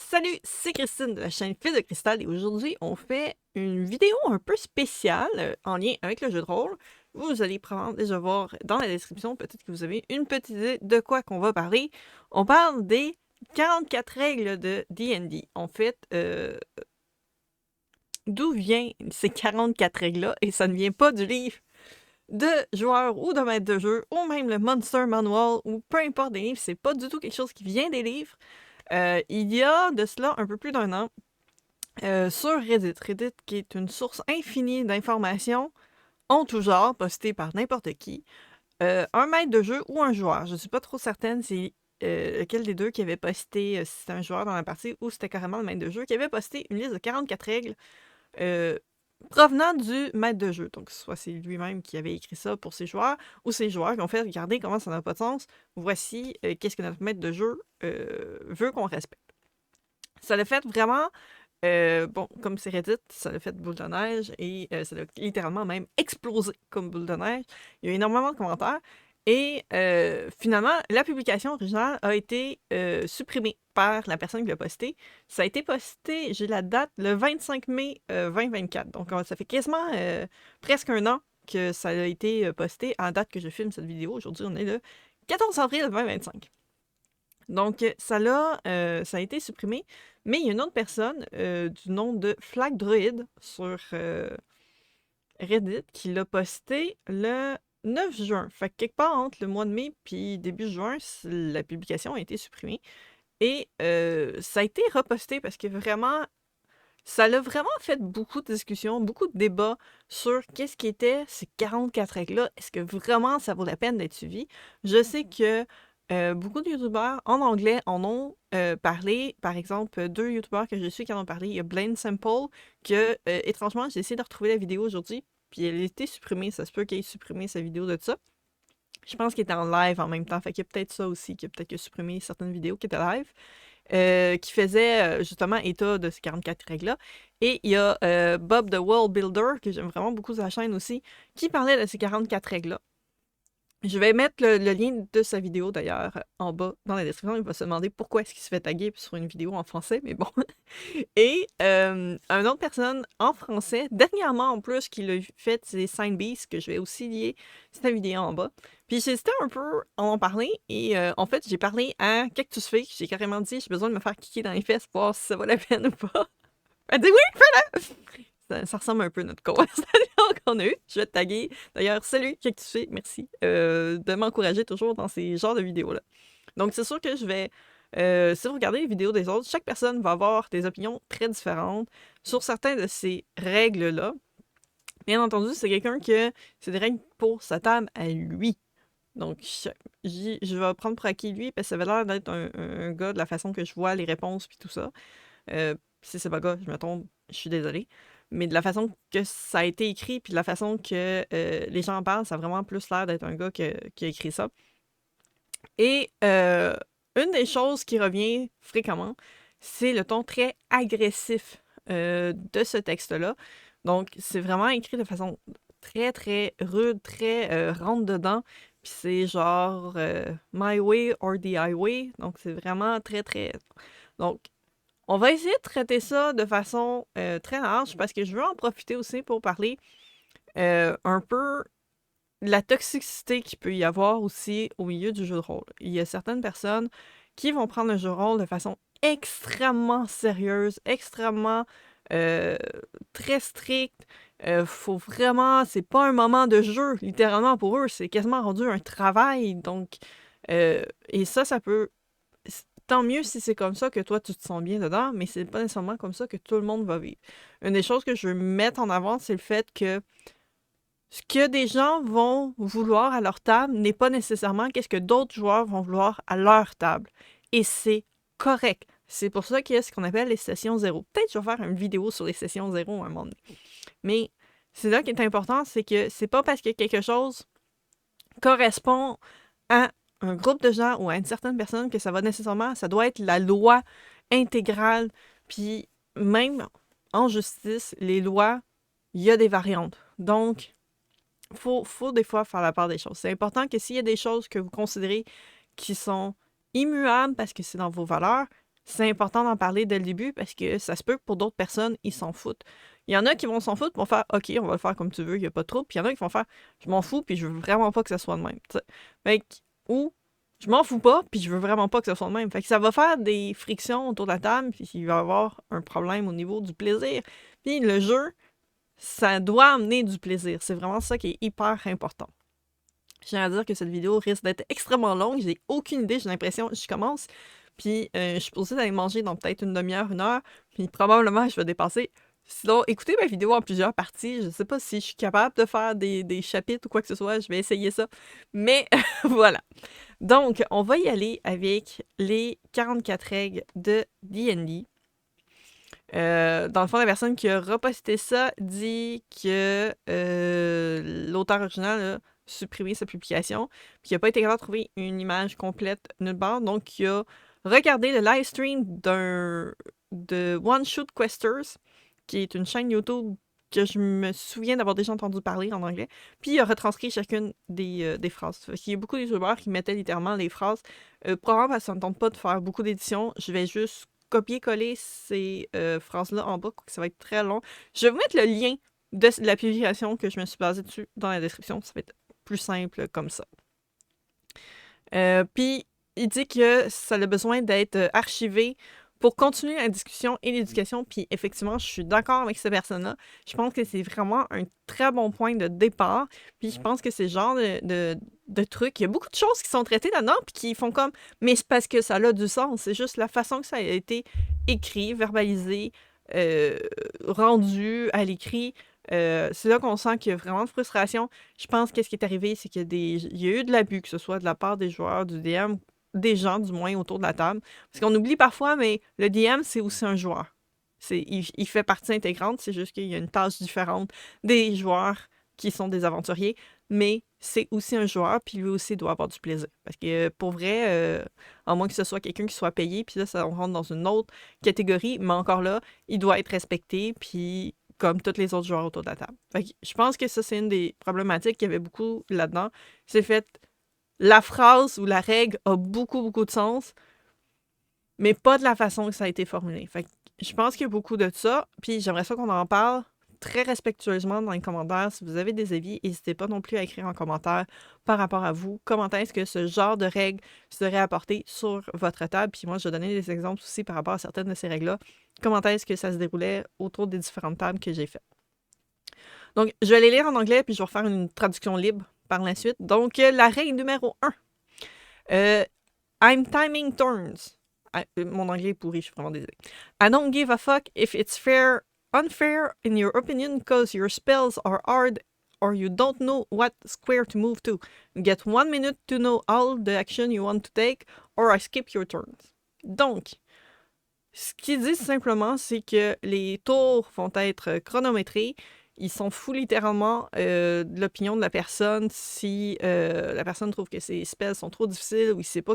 Salut, c'est Christine de la chaîne Fils de Cristal et aujourd'hui on fait une vidéo un peu spéciale en lien avec le jeu de rôle. Vous allez probablement déjà voir dans la description, peut-être que vous avez une petite idée de quoi qu'on va parler. On parle des 44 règles de D&D. En fait, d'où viennent ces 44 règles-là? Et ça ne vient pas du livre de joueurs ou de maître de jeu, ou même le Monster Manual, ou peu importe des livres, c'est pas du tout quelque chose qui vient des livres. Il y a de cela un peu plus d'un an, sur Reddit. Reddit qui est une source infinie d'informations en tout genre, postées par n'importe qui. Un maître de jeu ou un joueur. Je ne suis pas trop certaine si lequel des deux qui avait posté, si c'était un joueur dans la partie ou c'était carrément le maître de jeu, qui avait posté une liste de 44 règles euh, provenant du maître de jeu. Donc, soit c'est lui-même qui avait écrit ça pour ses joueurs, ou ses joueurs qui ont fait « Regardez comment ça n'a pas de sens. Voici qu'est-ce que notre maître de jeu veut qu'on respecte. » Ça l'a fait vraiment, bon, comme c'est Reddit, ça l'a fait boule de neige et ça l'a littéralement même explosé comme boule de neige. Il y a eu énormément de commentaires et finalement, la publication originale a été supprimée par la personne qui l'a posté. Ça a été posté, j'ai la date, le 25 mai 2024. Donc, ça fait quasiment presque un an que ça a été posté en date que je filme cette vidéo. Aujourd'hui, on est le 14 avril 2025. Donc, ça a été supprimé, mais il y a une autre personne du nom de Flag Druid sur Reddit qui l'a posté le 9 juin. Fait que quelque part entre le mois de mai puis début juin, la publication a été supprimée. Et ça a été reposté parce que vraiment, ça l'a vraiment fait beaucoup de discussions, beaucoup de débats sur qu'est-ce qui était ces 44 règles-là. Est-ce que vraiment ça vaut la peine d'être suivi? Je sais que beaucoup de youtubeurs en anglais en ont parlé. Par exemple, deux youtubeurs que je suis qui en ont parlé. Il y a Blaine Simple, que étrangement, j'ai essayé de retrouver la vidéo aujourd'hui, puis elle a été supprimée. Ça se peut qu'il ait supprimé sa vidéo de ça. Je pense qu'il était en live en même temps. Fait qu'il y a peut-être ça aussi, qu'il a peut-être supprimé certaines vidéos qui étaient live. Qui faisait justement état de ces 44 règles-là. Et il y a Bob the World Builder, que j'aime vraiment beaucoup sa chaîne aussi, qui parlait de ces 44 règles-là. Je vais mettre le lien de sa vidéo d'ailleurs en bas dans la description. Il va se demander pourquoi est-ce qu'il se fait taguer sur une vidéo en français, mais bon. Et une autre personne en français, dernièrement en plus, qui l'a fait, c'est Sign Beast, que je vais aussi lier sa vidéo en bas. Puis j'ai hésité un peu à en parler, et en fait, j'ai parlé à Cactus Fake. J'ai carrément dit, j'ai besoin de me faire kicker dans les fesses pour voir si ça vaut la peine ou pas. Elle dit oui, fais-le! Ça ressemble un peu à notre conversation qu'on a eue. Je vais te taguer. D'ailleurs, salut, Cactus Fake, merci de m'encourager toujours dans ces genres de vidéos-là. Donc, c'est sûr que je vais. Si vous regardez les vidéos des autres, chaque personne va avoir des opinions très différentes sur certaines de ces règles-là. Bien entendu, c'est quelqu'un que c'est des règles pour sa table à lui. Donc, je vais prendre pour acquis lui, parce que ça avait l'air d'être un gars de la façon que je vois les réponses puis tout ça. Si c'est pas gars, je me trompe, je suis désolée. Mais de la façon que ça a été écrit, puis de la façon que les gens en parlent, ça a vraiment plus l'air d'être un gars qui a écrit ça. Et une des choses qui revient fréquemment, c'est le ton très agressif de ce texte-là. Donc, c'est vraiment écrit de façon très, très rude, très rentre-dedans. Puis c'est genre My way or the highway. Donc, c'est vraiment très, très. Donc, on va essayer de traiter ça de façon très large parce que je veux en profiter aussi pour parler un peu la toxicité qu'il peut y avoir aussi au milieu du jeu de rôle. Il y a certaines personnes qui vont prendre le jeu de rôle de façon extrêmement sérieuse, extrêmement très stricte. Faut vraiment, c'est pas un moment de jeu, littéralement pour eux, c'est quasiment rendu un travail. Donc, et ça peut. Tant mieux si c'est comme ça que toi tu te sens bien dedans, mais c'est pas nécessairement comme ça que tout le monde va vivre. Une des choses que je veux mettre en avant, c'est le fait que ce que des gens vont vouloir à leur table n'est pas nécessairement qu'est-ce que d'autres joueurs vont vouloir à leur table. Et c'est correct. C'est pour ça qu'il y a ce qu'on appelle les sessions zéro. Peut-être que je vais faire une vidéo sur les sessions zéro à un moment donné. Mais c'est là qui est important, c'est que c'est pas parce que quelque chose correspond à un groupe de gens ou à une certaine personne que ça va nécessairement, ça doit être la loi intégrale. Puis même en justice, les lois, il y a des variantes. Donc, faut des fois faire la part des choses. C'est important que s'il y a des choses que vous considérez qui sont immuables parce que c'est dans vos valeurs, c'est important d'en parler dès le début parce que ça se peut que pour d'autres personnes, ils s'en foutent. Il y en a qui vont s'en foutre, vont faire OK, on va le faire comme tu veux, il n'y a pas de trouble. Puis il y en a qui vont faire je m'en fous, puis je veux vraiment pas que ça soit de même. T'sais. Fait que, ou je m'en fous pas, puis je veux vraiment pas que ça soit de même. Fait que ça va faire des frictions autour de la table, puis il va y avoir un problème au niveau du plaisir. Puis le jeu, ça doit amener du plaisir. C'est vraiment ça qui est hyper important. Je tiens à dire que cette vidéo risque d'être extrêmement longue. J'ai aucune idée, j'ai l'impression. Je commence, puis je suis posée d'aller manger dans peut-être une demi-heure, une heure, puis probablement je vais dépasser. Sinon, écoutez ma vidéo en plusieurs parties. Je sais pas si je suis capable de faire des chapitres ou quoi que ce soit. Je vais essayer ça. Mais voilà. Donc, on va y aller avec les 44 règles de D&D. Dans le fond, la personne qui a reposté ça dit que l'auteur original a supprimé sa publication, puis il n'a pas été capable de trouver une image complète nulle part, donc il a regardé le live stream de One Shoot Questers, qui est une chaîne YouTube que je me souviens d'avoir déjà entendu parler en anglais, puis il a retranscrit chacune des phrases. Il y a beaucoup de youtubeurs qui mettaient littéralement les phrases. Probablement parce que ça ne me tente pas de faire beaucoup d'éditions, je vais juste copier-coller ces phrases-là en bas, que ça va être très long. Je vais vous mettre le lien de la publication que je me suis basée dessus dans la description. Ça va être plus simple comme ça. Puis, il dit que ça a besoin d'être archivé pour continuer la discussion et l'éducation. Puis, effectivement, je suis d'accord avec cette personne-là. Je pense que c'est vraiment un très bon point de départ. Puis, je pense que c'est le genre de truc. Il y a beaucoup de choses qui sont traitées là-dedans, puis qui font comme. Mais c'est parce que ça a du sens. C'est juste la façon que ça a été écrit, verbalisé, rendu à l'écrit. C'est là qu'on sent qu'il y a vraiment de frustration. Je pense que ce qui est arrivé, c'est qu'il y a eu de l'abus, que ce soit de la part des joueurs, du DM, des gens du moins autour de la table. Parce qu'on oublie parfois, mais le DM, c'est aussi un joueur. Il fait partie intégrante, c'est juste qu'il y a une tâche différente des joueurs qui sont des aventuriers, mais c'est aussi un joueur, puis lui aussi doit avoir du plaisir. Parce que pour vrai, à moins que ce soit quelqu'un qui soit payé, puis là, on rentre dans une autre catégorie, mais encore là, il doit être respecté, puis comme tous les autres joueurs autour de la table. Fait que je pense que ça, c'est une des problématiques qu'il y avait beaucoup là-dedans. C'est fait, la phrase ou la règle a beaucoup, beaucoup de sens, mais pas de la façon que ça a été formulé. Fait que je pense qu'il y a beaucoup de ça, puis j'aimerais ça qu'on en parle très respectueusement dans les commentaires. Si vous avez des avis, n'hésitez pas non plus à écrire en commentaire par rapport à vous. Comment est-ce que ce genre de règles serait apporté sur votre table? Puis moi, je vais donner des exemples aussi par rapport à certaines de ces règles-là. Comment est-ce que ça se déroulait autour des différentes tables que j'ai faites. Donc, je vais les lire en anglais, puis je vais refaire une traduction libre par la suite. Donc, la règle numéro 1. I'm timing turns. Mon anglais est pourri, je suis vraiment désolée. I don't give a fuck if it's unfair in your opinion because your spells are hard or you don't know what square to move to. You get 1 minute to know all the action you want to take or I skip your turns. Donc, ce qu'il dit simplement, c'est que les tours vont être chronométrés. Ils s'en foutent littéralement de l'opinion de la personne si la personne trouve que ses spells sont trop difficiles ou il ne sait pas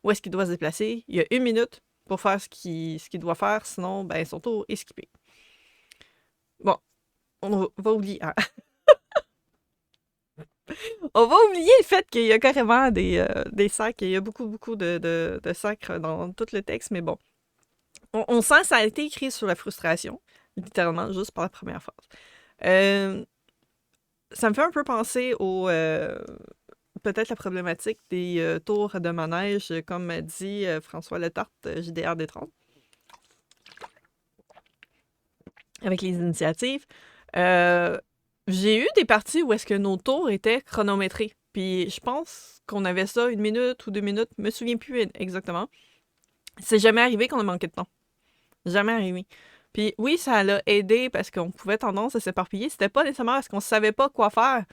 où est-ce qu'il doit se déplacer. Il y a 1 minute pour faire ce qu'il doit faire, sinon ben, son tour est skippé. Bon, on va oublier. Hein. On va oublier le fait qu'il y a carrément des sacs. Il y a beaucoup, beaucoup de sacs dans tout le texte, mais bon. On sent que ça a été écrit sur la frustration, littéralement, juste par la première phrase. Ça me fait un peu penser au peut-être la problématique des tours de manège, comme dit François Letarte, JDR Détrompe, avec les initiatives. J'ai eu des parties où est-ce que nos tours étaient chronométrés. Puis je pense qu'on avait ça 1 minute ou 2 minutes, je me souviens plus exactement. C'est jamais arrivé qu'on a manqué de temps. Jamais arrivé. Puis oui, ça l'a aidé parce qu'on pouvait tendance à s'éparpiller. C'était pas nécessairement parce qu'on savait pas quoi faire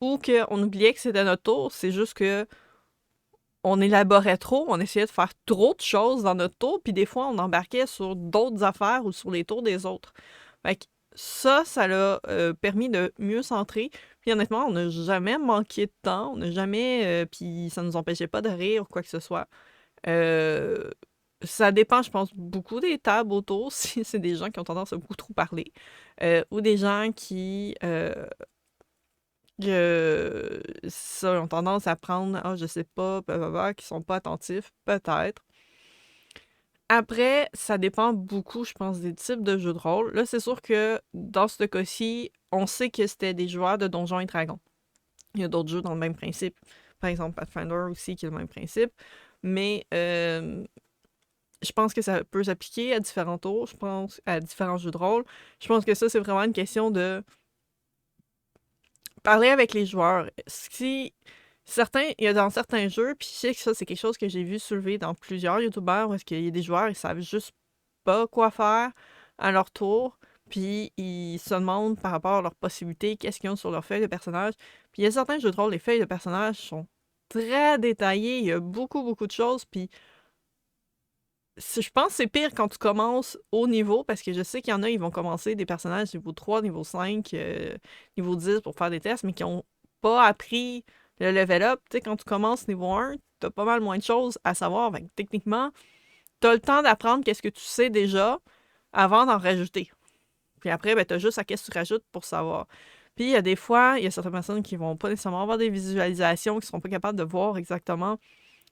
ou qu'on oubliait que c'était notre tour. C'est juste que on élaborait trop, on essayait de faire trop de choses dans notre tour, puis des fois, on embarquait sur d'autres affaires ou sur les tours des autres. Fait que ça l'a permis de mieux centrer. Puis honnêtement, on n'a jamais manqué de temps, on n'a jamais... puis ça nous empêchait pas de rire ou quoi que ce soit. Ça dépend, je pense, beaucoup des tables autour, si c'est des gens qui ont tendance à beaucoup trop parler, ou des gens qui ça, ont tendance à prendre, je sais pas, qui sont pas attentifs, peut-être. Après, ça dépend beaucoup, je pense, des types de jeux de rôle. Là, c'est sûr que dans ce cas-ci, on sait que c'était des joueurs de Donjons et Dragons. Il y a d'autres jeux dans le même principe. Par exemple, Pathfinder aussi, qui a le même principe. Mais je pense que ça peut s'appliquer à différents tours, je pense, à différents jeux de rôle. Je pense que ça, c'est vraiment une question de parler avec les joueurs. Si il y a dans certains jeux, puis je sais que ça, c'est quelque chose que j'ai vu soulever dans plusieurs youtubeurs, où est-ce qu'il y a des joueurs, ils savent juste pas quoi faire à leur tour, puis ils se demandent par rapport à leurs possibilités, qu'est-ce qu'ils ont sur leur feuille de personnage. Puis il y a certains jeux de rôle, les feuilles de personnages sont très détaillées, il y a beaucoup, beaucoup de choses, puis je pense que c'est pire quand tu commences haut niveau, parce que je sais qu'il y en a, ils vont commencer des personnages niveau 3, niveau 5, niveau 10 pour faire des tests, mais qui ont pas appris le level up. Tu sais, quand tu commences niveau 1, t'as pas mal moins de choses à savoir. Fait que, techniquement, t'as le temps d'apprendre qu'est-ce que tu sais déjà avant d'en rajouter. Puis après, ben, t'as juste à qu'est-ce que tu rajoutes pour savoir. Puis il y a des fois, il y a certaines personnes qui vont pas nécessairement avoir des visualisations, qui seront pas capables de voir exactement.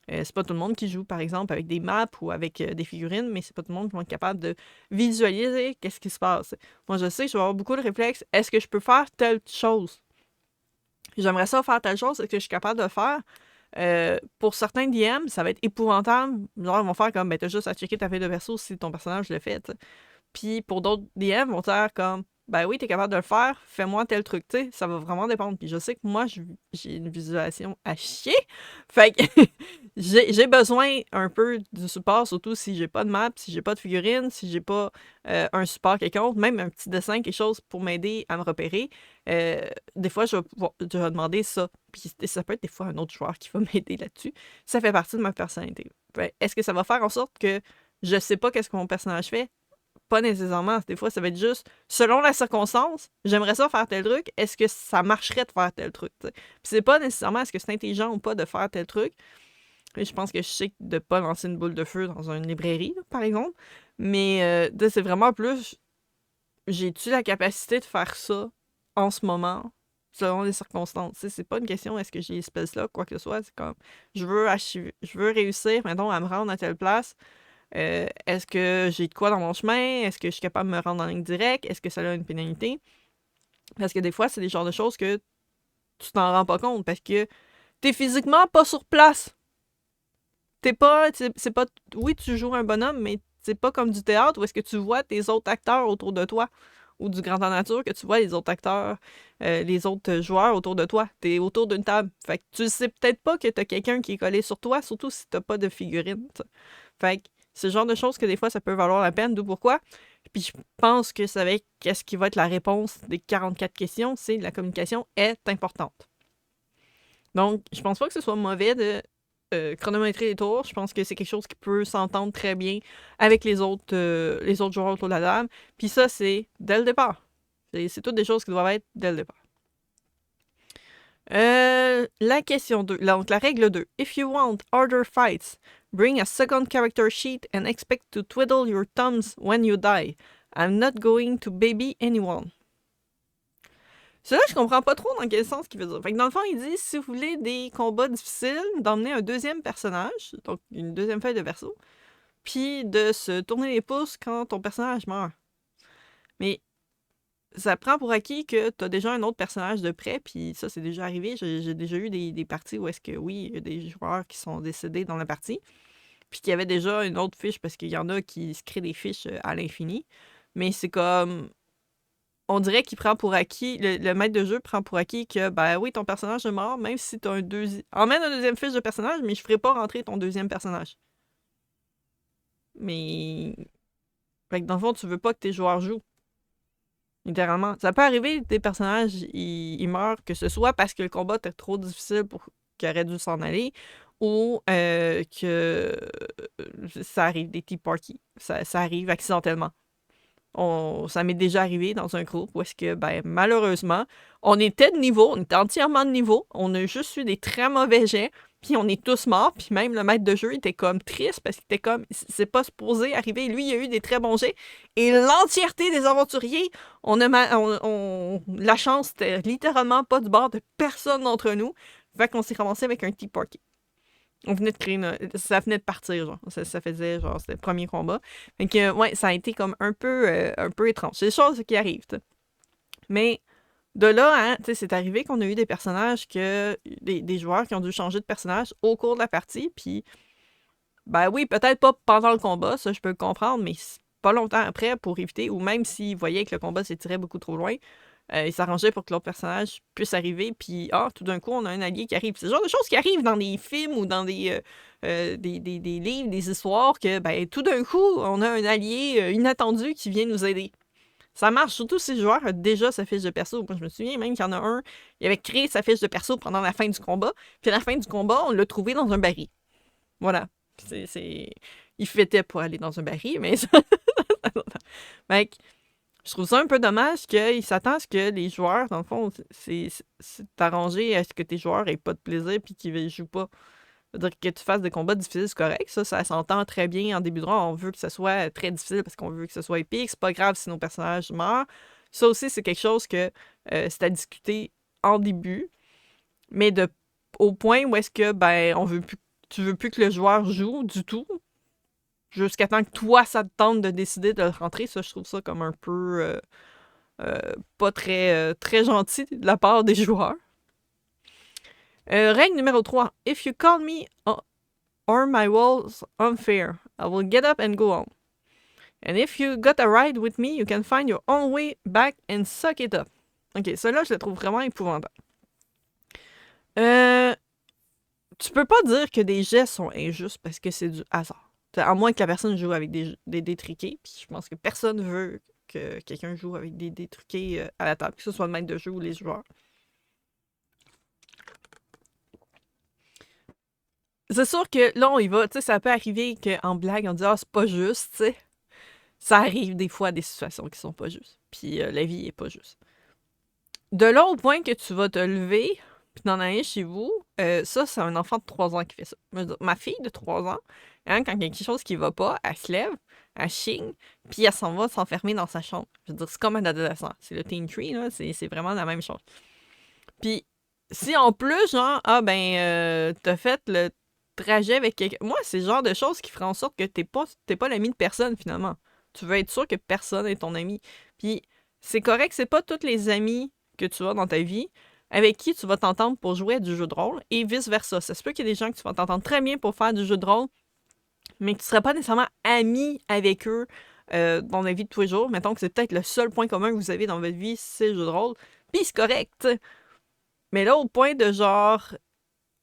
C'est pas tout le monde qui joue, par exemple, avec des maps ou avec des figurines, mais c'est pas tout le monde qui va être capable de visualiser qu'est-ce qui se passe. Moi, je sais que je vais avoir beaucoup de réflexes. Est-ce que je peux faire telle chose? J'aimerais ça faire telle chose. Est-ce que je suis capable de le faire? Pour certains DM, ça va être épouvantable. Genre, ils vont faire comme, ben, t'as juste à checker ta feuille de perso si ton personnage le fait, t'sais. Puis pour d'autres DM, vont dire comme, ben oui, t'es capable de le faire, fais-moi tel truc, tu sais, ça va vraiment dépendre. Puis je sais que moi, j'ai une visualisation à chier. Fait que j'ai besoin un peu du support, surtout si j'ai pas de map, si j'ai pas de figurine, si j'ai pas un support quelconque, même un petit dessin, quelque chose pour m'aider à me repérer. Des fois, je vais demander ça. Puis ça peut être des fois un autre joueur qui va m'aider là-dessus. Ça fait partie de ma personnalité. Est-ce que ça va faire en sorte que je sais pas qu'est-ce que mon personnage fait? Pas nécessairement. Des fois, ça va être juste, selon la circonstance, j'aimerais ça faire tel truc, est-ce que ça marcherait de faire tel truc? T'sais? Puis c'est pas nécessairement est-ce que c'est intelligent ou pas de faire tel truc. Et je pense que je sais de pas lancer une boule de feu dans une librairie, là, par exemple. Mais c'est vraiment plus, j'ai-tu la capacité de faire ça en ce moment, selon les circonstances? T'sais, c'est pas une question est-ce que j'ai l'espèce là, quoi que ce soit. C'est comme, je veux réussir, mettons, à me rendre à telle place. Est-ce que j'ai de quoi dans mon chemin? Est-ce que je suis capable de me rendre en ligne directe? Est-ce que ça a une pénalité? Parce que des fois, c'est des genres de choses que tu t'en rends pas compte parce que t'es physiquement pas sur place. T'es pas. C'est pas. Oui, tu joues un bonhomme, mais c'est pas comme du théâtre où est-ce que tu vois tes autres acteurs autour de toi. Ou du grandeur nature que tu vois les autres acteurs, les autres joueurs autour de toi. T'es autour d'une table. Fait que tu sais peut-être pas que t'as quelqu'un qui est collé sur toi, surtout si t'as pas de figurine. T'sais. Fait que c'est le genre de choses que des fois ça peut valoir la peine. D'où pourquoi. Puis je pense que ça va être qu'est-ce qui va être la réponse des 44 questions, c'est la communication est importante. Donc, je pense pas que ce soit mauvais de chronométrer les tours. Je pense que c'est quelque chose qui peut s'entendre très bien avec les autres joueurs autour de la table. Puis ça, c'est dès le départ. C'est toutes des choses qui doivent être dès le départ. La question 2. Donc, la règle 2. If you want harder fights, bring a second character sheet and expect to twiddle your thumbs when you die. I'm not going to baby anyone. Cela, je comprends pas trop dans quel sens qu'il veut dire. Fait que dans le fond, il dit si vous voulez des combats difficiles, d'emmener un deuxième personnage, donc une deuxième feuille de perso, puis de se tourner les pouces quand ton personnage meurt. Mais ça prend pour acquis que t'as déjà un autre personnage de près, puis ça, c'est déjà arrivé. J'ai déjà eu des parties où est-ce que, oui, il y a des joueurs qui sont décédés dans la partie, puis qu'il y avait déjà une autre fiche, parce qu'il y en a qui se créent des fiches à l'infini. Mais c'est comme on dirait qu'il prend pour acquis, le maître de jeu prend pour acquis que, ben oui, ton personnage est mort, même si t'as un deuxième. Emmène un deuxième fiche de personnage, mais je ferai pas rentrer ton deuxième personnage. Mais. Fait que dans le fond, tu veux pas que tes joueurs jouent. Littéralement. Ça peut arriver, tes personnages, ils meurent, que ce soit parce que le combat était trop difficile pour qu'il aurait dû s'en aller, ou que ça arrive des tea parties. Ça arrive accidentellement. Ça m'est déjà arrivé dans un groupe où est-ce que, ben, malheureusement, on était de niveau, on était entièrement de niveau, on a juste eu des très mauvais jets, puis on est tous morts, puis même le maître de jeu était comme triste parce qu'il était comme, c'est pas supposé arriver. Lui, il a eu des très bons jets, et l'entièreté des aventuriers, la chance, c'était littéralement pas du bord de personne d'entre nous, fait qu'on s'est ramassé avec un tea party. On venait de créer ça venait de partir, genre. Ça faisait, genre, c'était le premier combat. Fait que, ouais, ça a été comme un peu étrange. C'est des choses qui arrivent, t'sais. Mais de là, hein, tu sais, c'est arrivé qu'on a eu des personnages des joueurs qui ont dû changer de personnage au cours de la partie, puis ben oui, peut-être pas pendant le combat, ça je peux le comprendre, mais pas longtemps après pour éviter, ou même s'ils voyaient que le combat s'étirait beaucoup trop loin, ils s'arrangeaient pour que l'autre personnage puisse arriver, puis tout d'un coup, on a un allié qui arrive. C'est le genre de choses qui arrivent dans des films ou dans des livres, des histoires, que ben tout d'un coup, on a un allié inattendu qui vient nous aider. Ça marche, surtout si le joueur a déjà sa fiche de perso. Moi, je me souviens même qu'il y en a un, il avait créé sa fiche de perso pendant la fin du combat, puis à la fin du combat, on l'a trouvé dans un baril. Voilà. Il fêtait pour aller dans un baril, mais ça... Mec, je trouve ça un peu dommage qu'il s'attend à ce que les joueurs, dans le fond, c'est arrangé à ce que tes joueurs aient pas de plaisir puis qu'ils ne jouent pas. C'est-à-dire que tu fasses des combats difficiles, c'est correct. Ça s'entend très bien en début de rang. On veut que ce soit très difficile parce qu'on veut que ce soit épique. C'est pas grave si nos personnages meurent. Ça aussi, c'est quelque chose que c'est à discuter en début. Mais au point où est-ce que tu veux plus que le joueur joue du tout, jusqu'à temps que toi, ça te tente de décider de rentrer. Ça, je trouve ça comme un peu pas très gentil de la part des joueurs. Règle numéro 3. If you call me or my walls unfair, I will get up and go home. And if you got a ride with me, you can find your own way back and suck it up. Ok, celle-là, je la trouve vraiment épouvantable. Tu peux pas dire que des gestes sont injustes parce que c'est du hasard. À moins que la personne joue avec des détriqués, puis je pense que personne veut que quelqu'un joue avec des détriqués à la table, que ce soit le maître de jeu ou les joueurs. C'est sûr que là, on y va. Tu sais, ça peut arriver qu'en blague, on dit « Ah, c'est pas juste », tu sais. Ça arrive des fois des situations qui sont pas justes. Puis la vie est pas juste. De là au point que tu vas te lever, puis t'en aller chez vous, ça, c'est un enfant de 3 ans qui fait ça. Ma fille de 3 ans, hein, quand il y a quelque chose qui va pas, elle se lève, elle chigne, puis elle s'en va s'enfermer dans sa chambre. Je veux dire, c'est comme un adolescent. C'est le teen tree, là, c'est vraiment la même chose. Puis, si en plus, genre, t'as fait le trajet avec quelqu'un... Moi, c'est le genre de choses qui ferait en sorte que t'es pas l'ami de personne, finalement. Tu veux être sûr que personne est ton ami. Puis, c'est correct, c'est pas tous les amis que tu as dans ta vie avec qui tu vas t'entendre pour jouer à du jeu de rôle et vice-versa. Ça se peut qu'il y ait des gens que tu vas t'entendre très bien pour faire du jeu de rôle, mais que tu ne seras pas nécessairement ami avec eux dans la vie de tous les jours. Mettons que c'est peut-être le seul point commun que vous avez dans votre vie, c'est le jeu de rôle. Puis c'est correct, t'sais. Mais là, au point de genre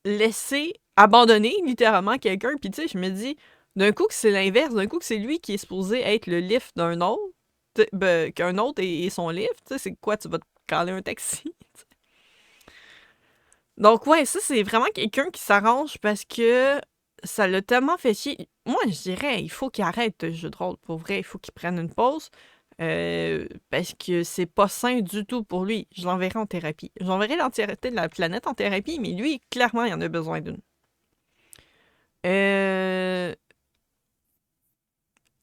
laisser abandonner littéralement quelqu'un, puis tu sais, je me dis, d'un coup que c'est l'inverse, d'un coup que c'est lui qui est supposé être le lift d'un autre, qu'un autre est son lift, tu sais, c'est quoi, tu vas te caler un taxi? Donc ouais, ça c'est vraiment quelqu'un qui s'arrange parce que ça l'a tellement fait chier. Moi, je dirais, il faut qu'il arrête le jeu de rôle. Pour vrai, il faut qu'il prenne une pause. Parce que c'est pas sain du tout pour lui. Je l'enverrai en thérapie. J'enverrai l'entièreté de la planète en thérapie, mais lui, clairement, il en a besoin d'une.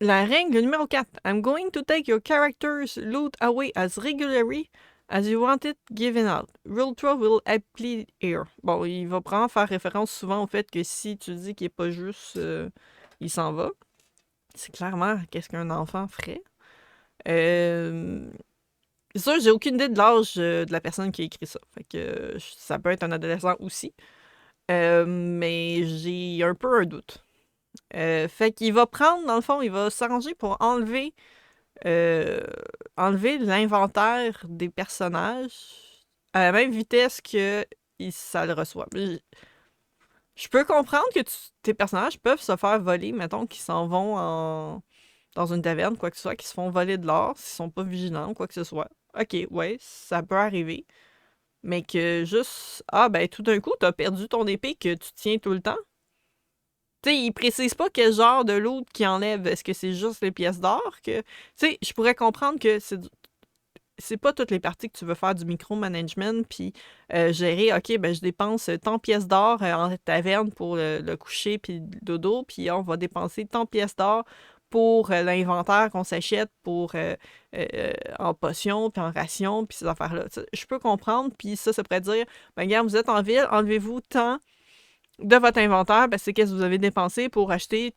La règle numéro 4. I'm going to take your character's loot away as regularly as you want it given out. Rule 3 will apply here. Bon, il va vraiment faire référence souvent au fait que si tu dis qu'il est pas juste, il s'en va. C'est clairement qu'est-ce qu'un enfant ferait. C'est sûr, j'ai aucune idée de l'âge de la personne qui a écrit ça. Fait que ça peut être un adolescent aussi. Mais j'ai un peu un doute. Fait qu'il va prendre, dans le fond, il va s'arranger pour enlever l'inventaire des personnages à la même vitesse que ça le reçoit. Je peux comprendre que tes personnages peuvent se faire voler, mettons, qu'ils s'en vont dans une taverne, quoi que ce soit, qu'ils se font voler de l'or, s'ils sont pas vigilants, quoi que ce soit. Ok, ouais, ça peut arriver. Mais que juste, tout d'un coup, t'as perdu ton épée que tu tiens tout le temps. Tu sais, il précise pas quel genre de loot qui enlève. Est-ce que c'est juste les pièces d'or que... Tu sais, je pourrais comprendre que c'est pas toutes les parties que tu veux faire du micromanagement, puis gérer, ok, je dépense tant de pièces d'or en taverne pour le coucher, puis le dodo, puis on va dépenser tant de pièces d'or pour l'inventaire qu'on s'achète pour en potions, puis en rations, puis ces affaires-là. Je peux comprendre, puis ça pourrait dire, regarde, vous êtes en ville, enlevez-vous tant de votre inventaire, ben, c'est qu'est-ce que vous avez dépensé pour acheter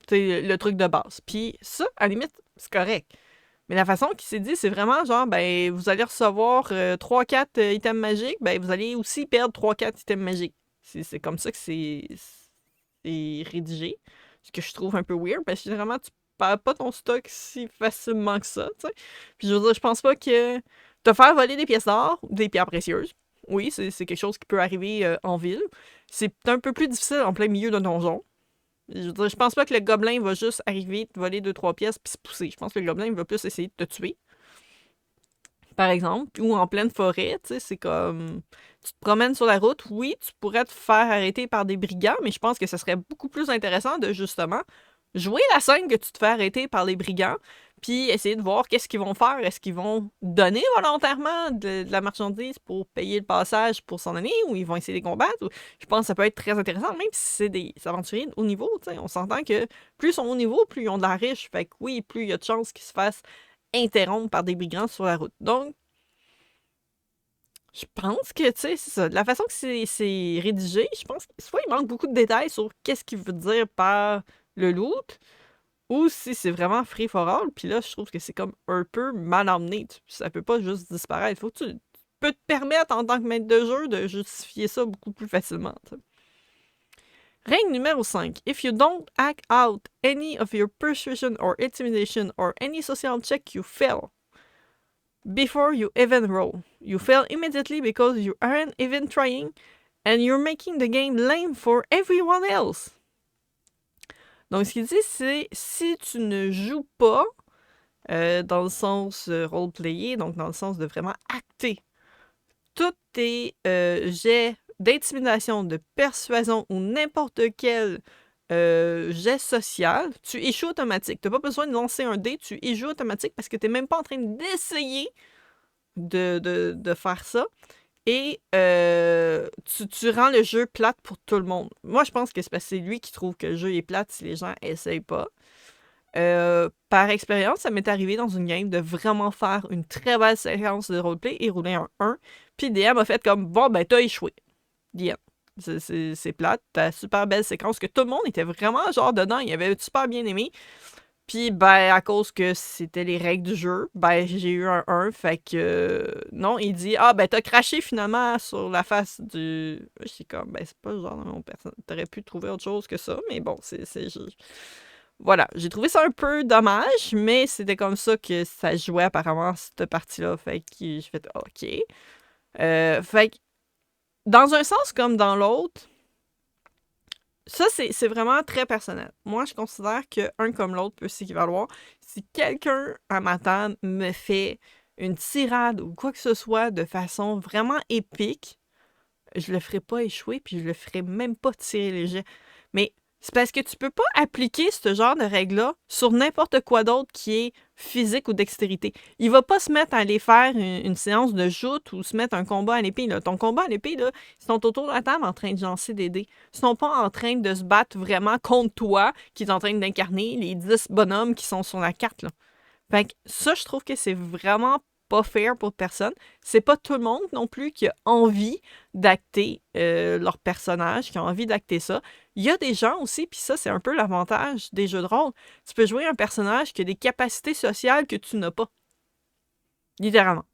C'est le truc de base. Puis ça, à la limite, c'est correct. Mais la façon qu'il s'est dit, c'est vraiment genre, ben, vous allez recevoir 3-4 items magiques, ben, vous allez aussi perdre 3-4 items magiques. C'est comme ça que c'est rédigé. Ce que je trouve un peu weird, parce que généralement, tu perds pas ton stock si facilement que ça, tu sais. Puis je veux dire, je pense pas que te faire voler des pièces d'or, des pierres précieuses, oui, c'est quelque chose qui peut arriver en ville. C'est un peu plus difficile en plein milieu d'un donjon. Je veux dire, je pense pas que le gobelin va juste arriver, te voler 2-3 pièces puis se pousser. Je pense que le gobelin va plus essayer de te tuer, par exemple. Ou en pleine forêt, tu sais, c'est comme... Tu te promènes sur la route, oui, tu pourrais te faire arrêter par des brigands, mais je pense que ce serait beaucoup plus intéressant de, justement, jouer la scène que tu te fais arrêter par les brigands, puis essayer de voir qu'est-ce qu'ils vont faire. Est-ce qu'ils vont donner volontairement de la marchandise pour payer le passage pour s'en aller, ou ils vont essayer de les combattre? Je pense que ça peut être très intéressant, même si c'est des aventuriers de haut niveau. T'sais. On s'entend que plus ils sont haut niveau, plus ils ont de la riche. Fait que oui, plus il y a de chances qu'ils se fassent interrompre par des brigands sur la route. Donc, je pense que, tu sais, c'est ça. De la façon que c'est rédigé, je pense que soit il manque beaucoup de détails sur qu'est-ce qu'il veut dire par le loot, ou si c'est vraiment free for all, puis là, je trouve que c'est comme un peu mal emmené. Ça peut pas juste disparaître. Faut que tu peux te permettre, en tant que maître de jeu, de justifier ça beaucoup plus facilement. T'sais. Règle numéro 5. If you don't act out any of your persuasion or intimidation or any social check you fail before you even roll, you fail immediately because you aren't even trying and you're making the game lame for everyone else. Donc, ce qu'il dit, c'est si tu ne joues pas dans le sens role-player, donc dans le sens de vraiment acter tous tes jets d'intimidation, de persuasion ou n'importe quel jet social, tu échoues automatique. Tu n'as pas besoin de lancer un dé, tu échoues automatique parce que tu n'es même pas en train d'essayer de faire ça. Et tu rends le jeu plate pour tout le monde. Moi, je pense que c'est parce que c'est lui qui trouve que le jeu est plate si les gens essayent pas. Par expérience, ça m'est arrivé dans une game de vraiment faire une très belle séquence de roleplay et rouler un 1. Puis DM a fait comme, bon, ben t'as échoué. DM. C'est plate. T'as super belle séquence que tout le monde était vraiment genre dedans. Il avait super bien aimé. Puis, ben, à cause que c'était les règles du jeu, ben, j'ai eu un 1. Fait que, non, il dit, ah, ben, t'as craché finalement sur la face du. Je suis comme, ben, c'est pas le genre de mon personnage. T'aurais pu trouver autre chose que ça, mais bon, c'est. Voilà, j'ai trouvé ça un peu dommage, mais c'était comme ça que ça jouait apparemment, cette partie-là. Fait que j'ai fait, OK. Fait que, dans un sens comme dans l'autre, ça, c'est vraiment très personnel. Moi, je considère qu'un comme l'autre peut s'équivaloir. Si quelqu'un, à ma table, me fait une tirade ou quoi que ce soit de façon vraiment épique, je le ferai pas échouer, puis je le ferai même pas tirer les jets. Mais c'est parce que tu peux pas appliquer ce genre de règle-là sur n'importe quoi d'autre qui est physique ou dextérité. Il va pas se mettre à aller faire une séance de joute ou se mettre un combat à l'épée. Là. Ton combat à l'épée, là, ils sont autour de la table en train de lancer des dés. Ils sont pas en train de se battre vraiment contre toi, qui est en train d'incarner les 10 bonhommes qui sont sur la carte. Là. Fait que ça, je trouve que c'est vraiment pas fair pour personne. C'est pas tout le monde non plus qui a envie d'acter leur personnage, qui a envie d'acter ça. Il y a des gens aussi, puis ça, c'est un peu l'avantage des jeux de rôle. Tu peux jouer un personnage qui a des capacités sociales que tu n'as pas. Littéralement.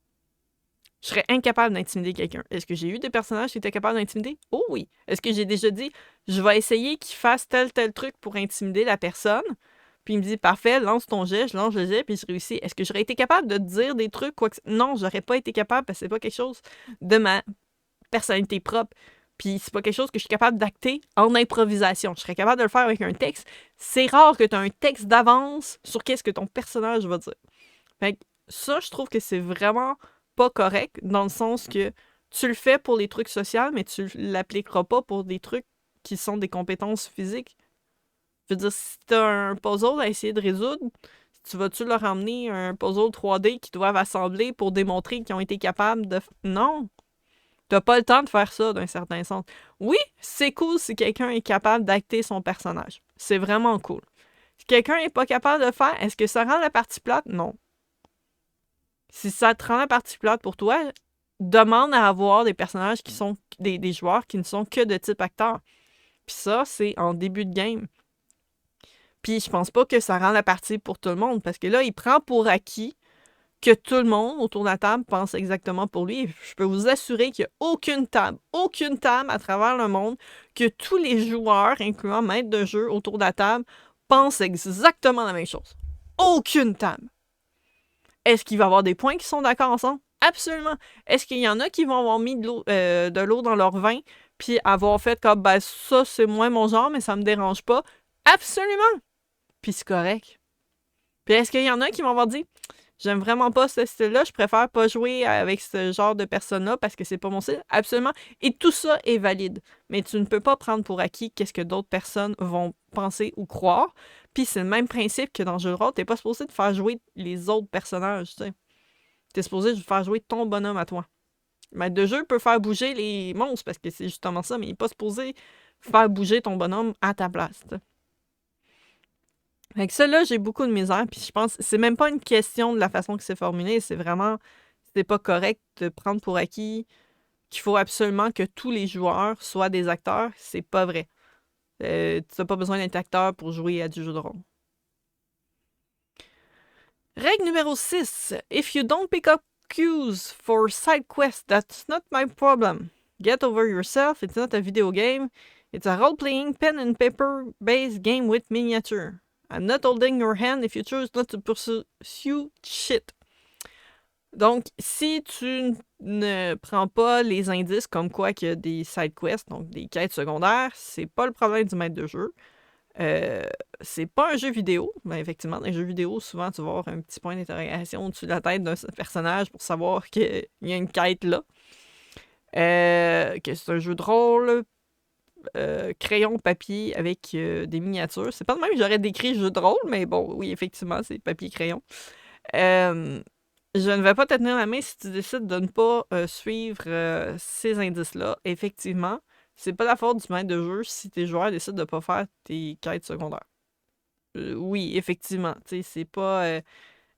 Je serais incapable d'intimider quelqu'un. Est-ce que j'ai eu des personnages qui étaient capables d'intimider? Oh oui. Est-ce que j'ai déjà dit, je vais essayer qu'il fasse tel truc pour intimider la personne? Puis il me dit, parfait, lance ton jet, je lance le jet, puis je réussis. Est-ce que j'aurais été capable de te dire des trucs? Non, j'aurais pas été capable parce que c'est pas quelque chose de ma personnalité propre. Puis c'est pas quelque chose que je suis capable d'acter en improvisation. Je serais capable de le faire avec un texte. C'est rare que tu as un texte d'avance sur qu'est-ce que ton personnage va dire. Fait que ça, je trouve que c'est vraiment pas correct, dans le sens que tu le fais pour les trucs sociaux, mais tu l'appliqueras pas pour des trucs qui sont des compétences physiques. Je veux dire, si t'as un puzzle à essayer de résoudre, tu vas-tu leur emmener un puzzle 3D qu'ils doivent assembler pour démontrer qu'ils ont été capables de... Non! T'as pas le temps de faire ça, d'un certain sens. Oui, c'est cool si quelqu'un est capable d'acter son personnage. C'est vraiment cool. Si quelqu'un n'est pas capable de le faire, est-ce que ça rend la partie plate? Non. Si ça te rend la partie plate pour toi, demande à avoir des personnages qui sont... des joueurs qui ne sont que de type acteur. Puis ça, c'est en début de game. Puis je pense pas que ça rend la partie pour tout le monde, parce que là, il prend pour acquis que tout le monde autour de la table pense exactement pour lui. Je peux vous assurer qu'il n'y a aucune table à travers le monde, que tous les joueurs, incluant maître de jeu autour de la table, pensent exactement la même chose. Aucune table. Est-ce qu'il va y avoir des points qui sont d'accord ensemble? Absolument. Est-ce qu'il y en a qui vont avoir mis de l'eau dans leur vin, puis avoir fait comme, ben ça, c'est moins mon genre, mais ça me dérange pas? Absolument. Puis c'est correct. Puis est-ce qu'il y en a qui vont avoir dit, j'aime vraiment pas ce style-là, je préfère pas jouer avec ce genre de personne-là parce que c'est pas mon style? Absolument. Et tout ça est valide. Mais tu ne peux pas prendre pour acquis qu'est-ce que d'autres personnes vont penser ou croire. Puis c'est le même principe que dans le jeu de rôle, t'es pas supposé de faire jouer les autres personnages, tu sais. T'es supposé de faire jouer ton bonhomme à toi. Le maître de jeu peut faire bouger les monstres parce que c'est justement ça, mais il n'est pas supposé faire bouger ton bonhomme à ta place, t'sais. Fait que ça, là, j'ai beaucoup de misère, puis je pense c'est même pas une question de la façon que c'est formulé, c'est vraiment, c'est pas correct de prendre pour acquis qu'il faut absolument que tous les joueurs soient des acteurs, c'est pas vrai. Tu n'as pas besoin d'être acteur pour jouer à du jeu de rôle. Règle numéro 6. If you don't pick up cues for side quests, that's not my problem. Get over yourself, it's not a video game. It's a role-playing pen and paper-based game with miniature. I'm not holding your hand if you choose not to pursue shit. Donc, si tu ne prends pas les indices comme quoi qu'il y a des side quests, donc des quêtes secondaires, c'est pas le problème du maître de jeu. C'est pas un jeu vidéo, mais effectivement, dans les jeux vidéo, souvent, tu vas avoir un petit point d'interrogation au-dessus de la tête d'un personnage pour savoir qu'il y a une quête là. Que c'est un jeu de rôle, crayon, papier avec des miniatures. C'est pas de même que j'aurais décrit jeu de rôle, mais bon, oui, effectivement, c'est papier-crayon. Je ne vais pas te tenir la main si tu décides de ne pas suivre ces indices-là. Effectivement, c'est pas la faute du maître de jeu si tes joueurs décident de ne pas faire tes quêtes secondaires. Oui, effectivement. Tu sais, c'est pas.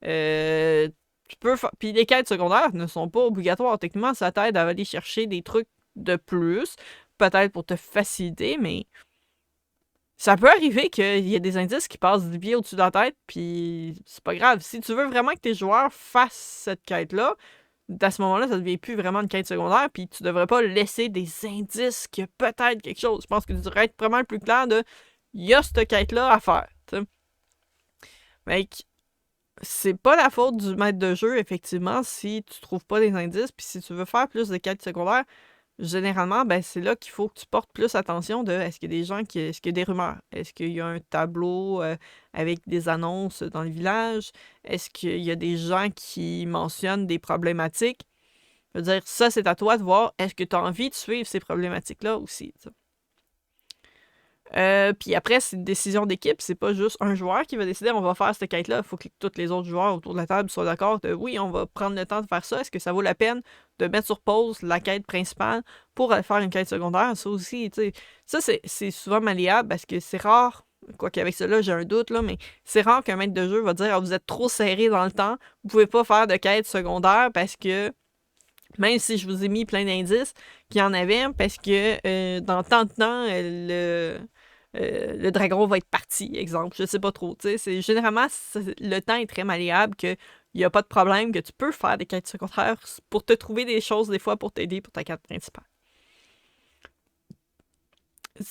Tu peux faire. Puis les quêtes secondaires ne sont pas obligatoires. Techniquement, ça t'aide à aller chercher des trucs de plus, peut-être pour te faciliter, mais ça peut arriver qu'il y ait des indices qui passent du pied au-dessus de la tête, puis c'est pas grave. Si tu veux vraiment que tes joueurs fassent cette quête-là, à ce moment-là, ça devient plus vraiment une quête secondaire, puis tu devrais pas laisser des indices que peut-être quelque chose. Je pense que tu devrais être vraiment plus clair de il y a cette quête-là à faire. T'sais. Mais c'est pas la faute du maître de jeu, effectivement, si tu trouves pas des indices, puis si tu veux faire plus de quêtes secondaires, généralement, ben, c'est là qu'il faut que tu portes plus attention de est-ce qu'il y a des gens est-ce qu'il y a des rumeurs? Est-ce qu'il y a un tableau avec des annonces dans le village? Est-ce qu'il y a des gens qui mentionnent des problématiques? Je veux dire, ça, c'est à toi de voir est-ce que tu as envie de suivre ces problématiques-là aussi. Puis après, c'est une décision d'équipe, c'est pas juste un joueur qui va décider on va faire cette quête-là. Il faut que tous les autres joueurs autour de la table soient d'accord de oui, on va prendre le temps de faire ça. Est-ce que ça vaut la peine de mettre sur pause la quête principale pour faire une quête secondaire? Ça aussi, tu sais, ça c'est souvent malléable parce que c'est rare. Quoi qu'avec cela, j'ai un doute, là, mais c'est rare qu'un maître de jeu va dire vous êtes trop serré dans le temps, vous pouvez pas faire de quête secondaire parce que même si je vous ai mis plein d'indices qu'il y en avait, parce que dans tant de temps, le dragon va être parti, exemple. Je sais pas trop. Généralement, le temps est très malléable, qu'il n'y a pas de problème, que tu peux faire des quêtes secondaires pour te trouver des choses, des fois, pour t'aider pour ta quête principale.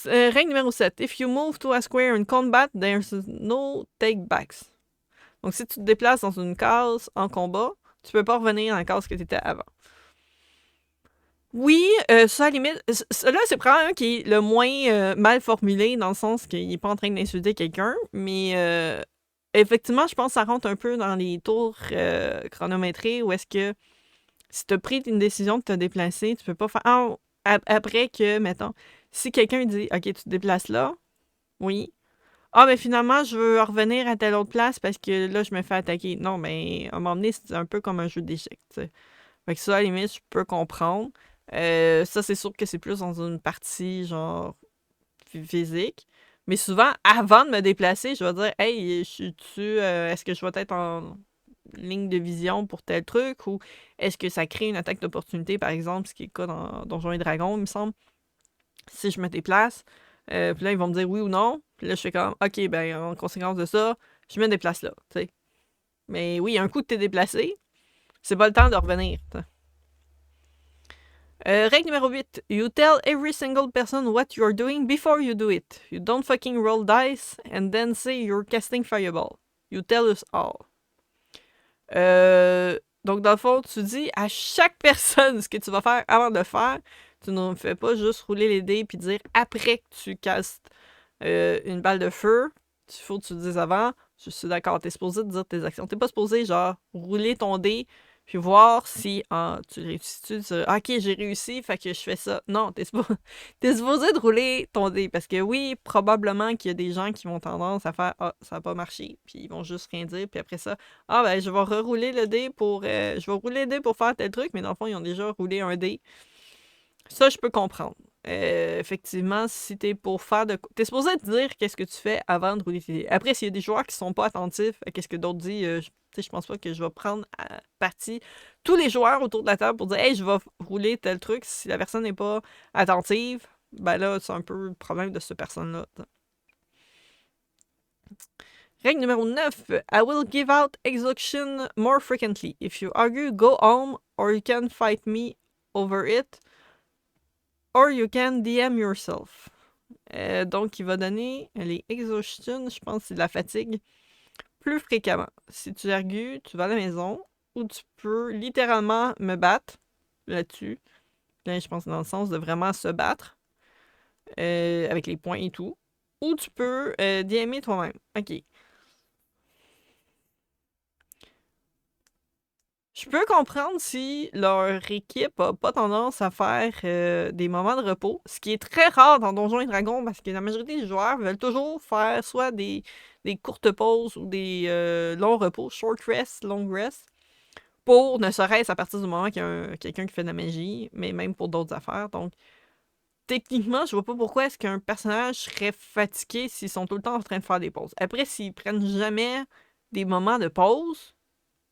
Règle numéro 7. If you move to a square in combat, there's no take-backs. Donc, si tu te déplaces dans une case en combat, tu peux pas revenir dans la case que tu étais avant. Oui, ça, à la limite, là, c'est probablement un qui est le moins mal formulé, dans le sens qu'il n'est pas en train d'insulter quelqu'un, mais effectivement, je pense que ça rentre un peu dans les tours chronométrés, où est-ce que si tu as pris une décision de te déplacer, tu peux pas faire... après que, mettons, si quelqu'un dit « Ok, tu te déplaces là », oui. « Ah, mais finalement, je veux revenir à telle autre place parce que là, je me fais attaquer. » Non, mais à un moment donné, c'est un peu comme un jeu d'échecs, tu sais. Fait que ça, à la limite, je peux comprendre. Ça, c'est sûr que c'est plus dans une partie, genre, physique. Mais souvent, avant de me déplacer, je vais dire « Hey, est-ce que je vais être en ligne de vision pour tel truc? Ou est-ce que ça crée une attaque d'opportunité, par exemple, ce qui est le cas dans Donjons et Dragons, il me semble. Si je me déplace, Puis là, ils vont me dire oui ou non. Puis là, je fais comme, OK, ben, en conséquence de ça, je me déplace là, tu sais. Mais oui, un coup que t'es déplacé, c'est pas le temps de revenir. Règle numéro 8. You tell every single person what you're doing before you do it. You don't fucking roll dice and then say you're casting fireball. You tell us all. Donc, dans le fond, tu dis à chaque personne ce que tu vas faire avant de le faire. Tu ne fais pas juste rouler les dés puis dire après que tu castes une balle de feu. Il faut que tu le dises avant. Je suis d'accord, t'es supposé te dire tes actions. T'es pas supposé, genre, rouler ton dé puis voir si tu réussis. Tu dis, ok, j'ai réussi, fait que je fais ça. Non, t'es supposé de rouler ton dé. Parce que oui, probablement qu'il y a des gens qui vont tendance à faire ah, ça n'a pas marché, puis ils vont juste rien dire, puis après ça, ah ben je vais rerouler le dé pour. Je vais rouler le dé pour faire tel truc, mais dans le fond, ils ont déjà roulé un dé. Ça, je peux comprendre. Effectivement, si t'es pour faire de... T'es supposé te dire qu'est-ce que tu fais avant de rouler tes dés. Après, s'il y a des joueurs qui sont pas attentifs à qu'est-ce que d'autres disent, je pense pas que je vais prendre parti tous les joueurs autour de la table pour dire « Hey, je vais rouler tel truc. » Si la personne n'est pas attentive, ben là, c'est un peu le problème de cette personne-là. Règle numéro 9. I will give out exhaustion more frequently. If you argue, go home, or you can fight me over it. Or you can DM yourself. Donc, il va donner les exhaustion, je pense que c'est de la fatigue, plus fréquemment. Si tu argues, tu vas à la maison, ou tu peux littéralement me battre là-dessus. Là, je pense dans le sens de vraiment se battre, avec les points et tout. Ou tu peux DMer toi-même. OK. Je peux comprendre si leur équipe a pas tendance à faire des moments de repos, ce qui est très rare dans Donjons et Dragons parce que la majorité des joueurs veulent toujours faire soit des courtes pauses ou des longs repos, short rest, long rest, pour ne serait-ce à partir du moment qu'il y a quelqu'un qui fait de la magie, mais même pour d'autres affaires. Donc, techniquement, je vois pas pourquoi est-ce qu'un personnage serait fatigué s'ils sont tout le temps en train de faire des pauses. Après, s'ils prennent jamais des moments de pause,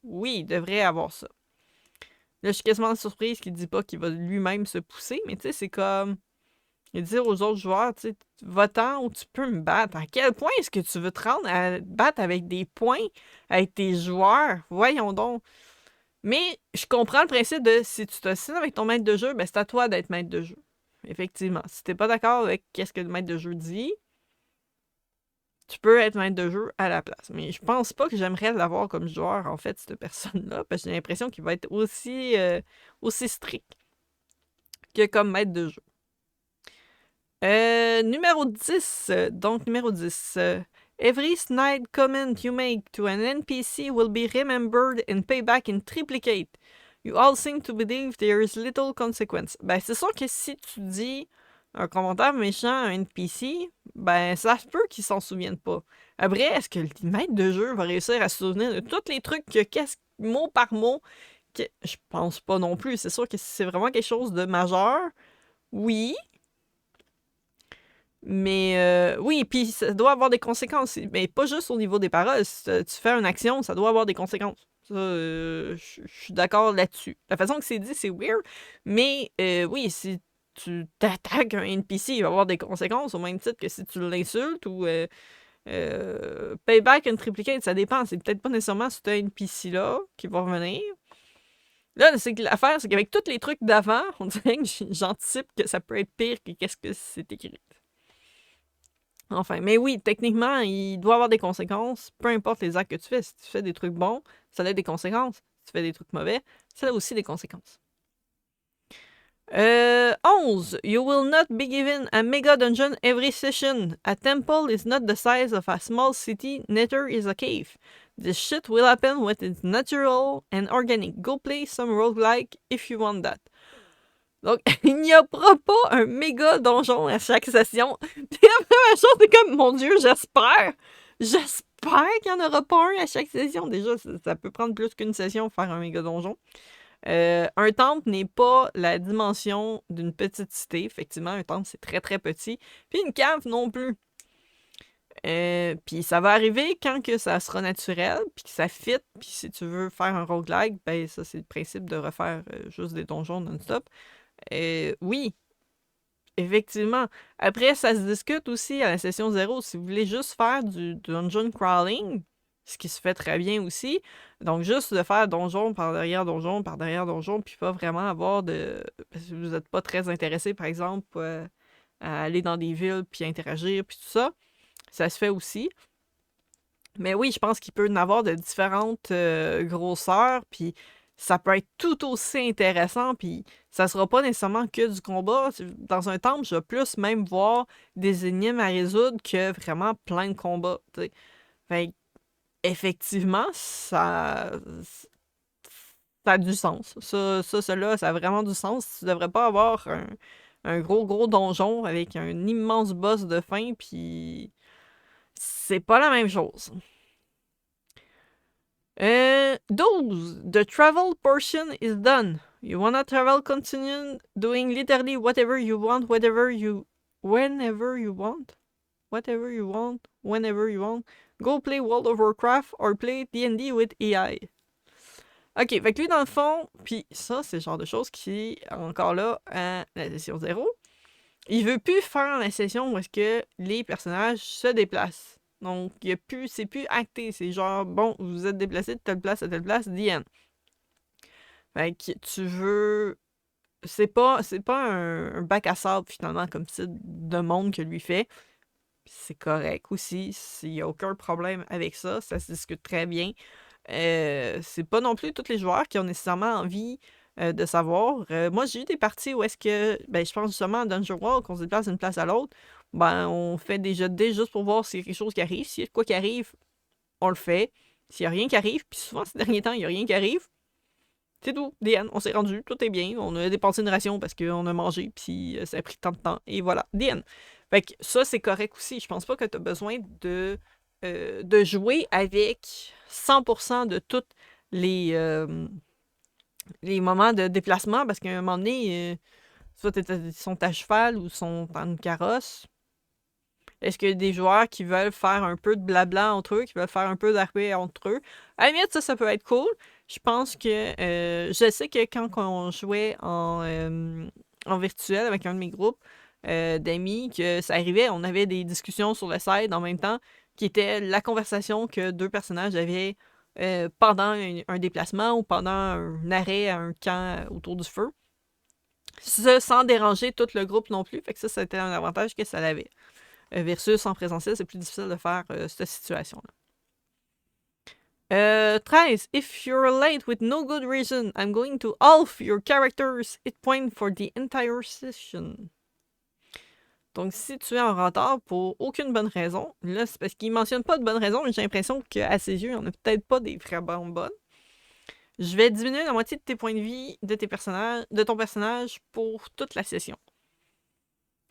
oui, ils devraient avoir ça. Là, je suis quasiment surprise qu'il dit pas qu'il va lui-même se pousser, mais tu sais, c'est comme. Il dire aux autres joueurs, tu sais, va-t'en ou tu peux me battre. À quel point est-ce que tu veux te rendre à te battre avec des points avec tes joueurs? Voyons donc. Mais je comprends le principe de si tu t'assises avec ton maître de jeu, ben c'est à toi d'être maître de jeu. Effectivement. Si t'es pas d'accord avec qu'est-ce que le maître de jeu dit, tu peux être maître de jeu à la place. Mais je pense pas que j'aimerais l'avoir comme joueur, en fait, cette personne-là, parce que j'ai l'impression qu'il va être aussi strict que comme maître de jeu. Numéro 10. Donc, numéro 10. Every snide comment you make to an NPC will be remembered and paid back in triplicate. You all seem to believe there is little consequence. Ben, c'est sûr que si tu dis un commentaire méchant à un NPC, ben, ça se peut qu'ils s'en souviennent pas. Après, est-ce que le maître de jeu va réussir à se souvenir de tous les trucs que, mot par mot, que je pense pas non plus. C'est sûr que si c'est vraiment quelque chose de majeur, oui. Mais oui, puis ça doit avoir des conséquences. Mais pas juste au niveau des paroles. Si tu fais une action, ça doit avoir des conséquences. Ça, je suis d'accord là-dessus. La façon que c'est dit, c'est weird. Mais oui, si tu t'attaques un NPC, il va avoir des conséquences au même titre que si tu l'insultes ou payback and triplicate, ça dépend. C'est peut-être pas nécessairement ce NPC-là qui va revenir. Là, c'est que l'affaire, c'est qu'avec tous les trucs d'avant, on dirait que j'anticipe que ça peut être pire que qu'est-ce que c'est écrit. Enfin, mais oui, techniquement, il doit avoir des conséquences, peu importe les actes que tu fais. Si tu fais des trucs bons, ça a des conséquences. Si tu fais des trucs mauvais, ça a aussi des conséquences. 11. You will not be given a mega dungeon every session. A temple is not the size of a small city, neither is a cave. This shit will happen when it's natural and organic. Go play some roguelike if you want that. Donc, il n'y aura pas un méga donjon à chaque session. Puis la première chose, c'est comme, mon Dieu, j'espère. J'espère qu'il n'y en aura pas un à chaque session. Déjà, ça peut prendre plus qu'une session pour faire un méga donjon. Un temple n'est pas la dimension d'une petite cité. Effectivement, un temple, c'est très, très petit. Puis une cave non plus. Puis ça va arriver quand que ça sera naturel, puis que ça fit. Puis si tu veux faire un roguelike, ben ça, c'est le principe de refaire juste des donjons non-stop. Oui, Effectivement. Après, ça se discute aussi à la session 0 si vous voulez juste faire du dungeon crawling, ce qui se fait très bien aussi. Donc, juste de faire donjon par derrière donjon par derrière donjon, puis pas vraiment avoir de... Parce que vous n'êtes pas très intéressé, par exemple, à aller dans des villes, puis interagir, puis tout ça. Ça se fait aussi. Mais oui, je pense qu'il peut y en avoir de différentes grosseurs, puis ça peut être tout aussi intéressant, puis ça sera pas nécessairement que du combat. Dans un temple, je vais plus même voir des énigmes à résoudre que vraiment plein de combats, tu sais. Fait que, effectivement, ça a du sens. Cela, ça a vraiment du sens. Tu devrais pas avoir un gros donjon avec un immense boss de fin, puis c'est pas la même chose. 12. The travel portion is done. You wanna travel, continue doing literally whatever you want, whenever you want. Whatever you want, whenever you want. Go play World of Warcraft or play D&D with AI. Ok, fait que lui, dans le fond, puis ça, c'est le genre de choses qui, encore là, à la session 0, il veut plus faire la session où est-ce que les personnages se déplacent. Donc, c'est plus acté. C'est genre, bon, vous êtes déplacé de telle place à telle place, the end. Fait que tu veux... C'est pas un bac à sable, finalement, comme ça, de monde que lui fait. C'est correct aussi. Il n'y a aucun problème avec ça. Ça se discute très bien. C'est pas non plus tous les joueurs qui ont nécessairement envie de savoir. Moi, j'ai eu des parties où est-ce que, ben, je pense justement à Dungeon World, qu'on se déplace d'une place à l'autre, ben, on fait des jets de dés juste pour voir s'il y a quelque chose qui arrive. S'il y a quoi qui arrive, on le fait. S'il y a rien qui arrive, puis souvent ces derniers temps, il y a rien qui arrive, c'est tout. DN, on s'est rendu, tout est bien. On a dépensé une ration parce qu'on a mangé, puis ça a pris tant de temps. Et voilà, DN. Fait que ça, c'est correct aussi. Je pense pas que tu as besoin de jouer avec 100% de tous les moments de déplacement, parce qu'à un moment donné, soit ils sont à cheval ou sont en une carrosse. Est-ce qu'il y a des joueurs qui veulent faire un peu de blabla entre eux, qui veulent faire un peu d'RP entre eux? À la limite, ça peut être cool. Je pense que... je sais que quand on jouait en virtuel avec un de mes groupes d'amis, que ça arrivait, on avait des discussions sur le side en même temps, qui était la conversation que deux personnages avaient pendant un déplacement ou pendant un arrêt à un camp autour du feu. Sans déranger tout le groupe non plus. Fait que ça, c'était un avantage que ça avait. Versus en présentiel, c'est plus difficile de faire cette situation-là. 13. If you're late with no good reason, I'm going to half your character's hit point for the entire session. Donc, si tu es en retard pour aucune bonne raison, là, c'est parce qu'il mentionne pas de bonne raison, mais j'ai l'impression qu'à ses yeux, il n'y en a peut-être pas des vraiment bonnes. Je vais diminuer la moitié de tes points de vie de ton personnage pour toute la session.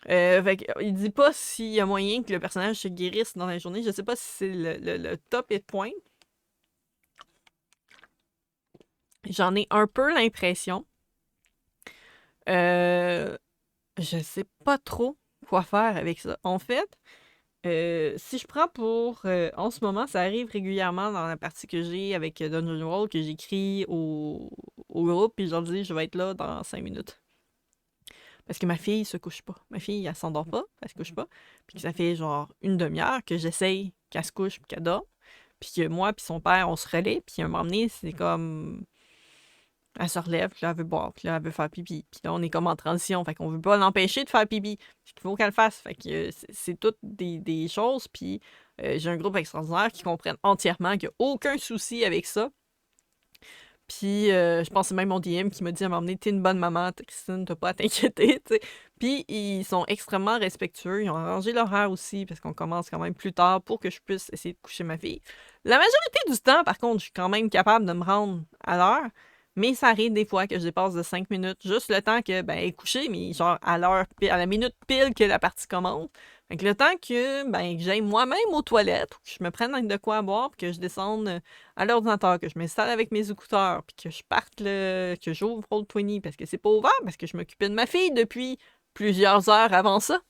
Il dit pas s'il y a moyen que le personnage se guérisse dans la journée. Je sais pas si c'est le top hit point. J'en ai un peu l'impression. Je sais pas trop quoi faire avec ça. En fait, si je prends pour... en ce moment, ça arrive régulièrement dans la partie que j'ai avec Dungeon World, que j'écris au groupe, puis je leur dis, je vais être là dans 5 minutes. Parce que ma fille se couche pas. Ma fille, elle s'endort pas, elle se couche pas. Puis que ça fait genre une demi-heure que j'essaye qu'elle se couche puis qu'elle dort. Puis que moi puis son père, on se relaie. Puis à un moment donné, c'est comme... Elle se relève, puis là, elle veut boire, puis là, elle veut faire pipi. Puis là, on est comme en transition, fait qu'on veut pas l'empêcher de faire pipi. Il faut qu'elle le fasse. Fait que c'est toutes des choses, puis j'ai un groupe extraordinaire qui comprennent entièrement qu'il n'y a aucun souci avec ça. Puis, je pense que c'est même mon DM qui m'a dit à m'emmener, t'es une bonne maman, Christine, t'as pas à t'inquiéter, tu sais. Puis, ils sont extrêmement respectueux. Ils ont arrangé l'horaire aussi, parce qu'on commence quand même plus tard pour que je puisse essayer de coucher ma fille. La majorité du temps, par contre, je suis quand même capable de me rendre à l'heure. Mais ça arrive des fois que je dépasse de 5 minutes, juste le temps que, ben, elle est couchée, mais genre à la minute pile que la partie commence. Fait que le temps que, ben, que j'aille moi-même aux toilettes, ou que je me prenne de quoi à boire, puis que je descende à l'ordinateur, que je m'installe avec mes écouteurs, puis que je parte que j'ouvre Roll20 parce que c'est pas ouvert, parce que je m'occupais de ma fille depuis plusieurs heures avant ça.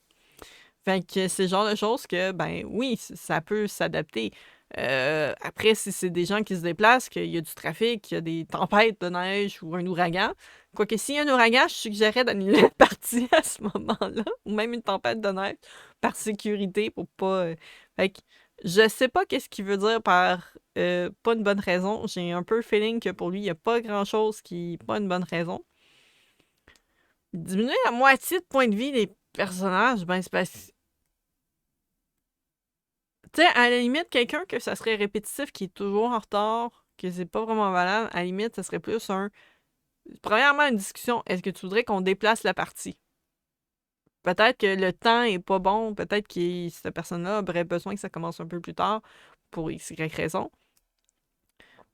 Fait que c'est le genre de choses que, ben oui, ça peut s'adapter. Après, si c'est des gens qui se déplacent, qu'il y a du trafic, qu'il y a des tempêtes de neige ou un ouragan, quoique s'il y a un ouragan, je suggérerais d'annuler la partie à ce moment-là, ou même une tempête de neige, par sécurité, pour pas... Fait que je sais pas qu'est-ce qu'il veut dire par pas une bonne raison. J'ai un peu le feeling que pour lui, il y a pas grand-chose qui est pas une bonne raison. Diminuer la moitié de points de vie des personnages, ben c'est parce tu sais, à la limite, quelqu'un que ça serait répétitif, qui est toujours en retard, que c'est pas vraiment valable, à la limite, ça serait plus un... Premièrement, une discussion. Est-ce que tu voudrais qu'on déplace la partie? Peut-être que le temps est pas bon, peut-être que cette personne-là aurait besoin que ça commence un peu plus tard, pour X, Y raison.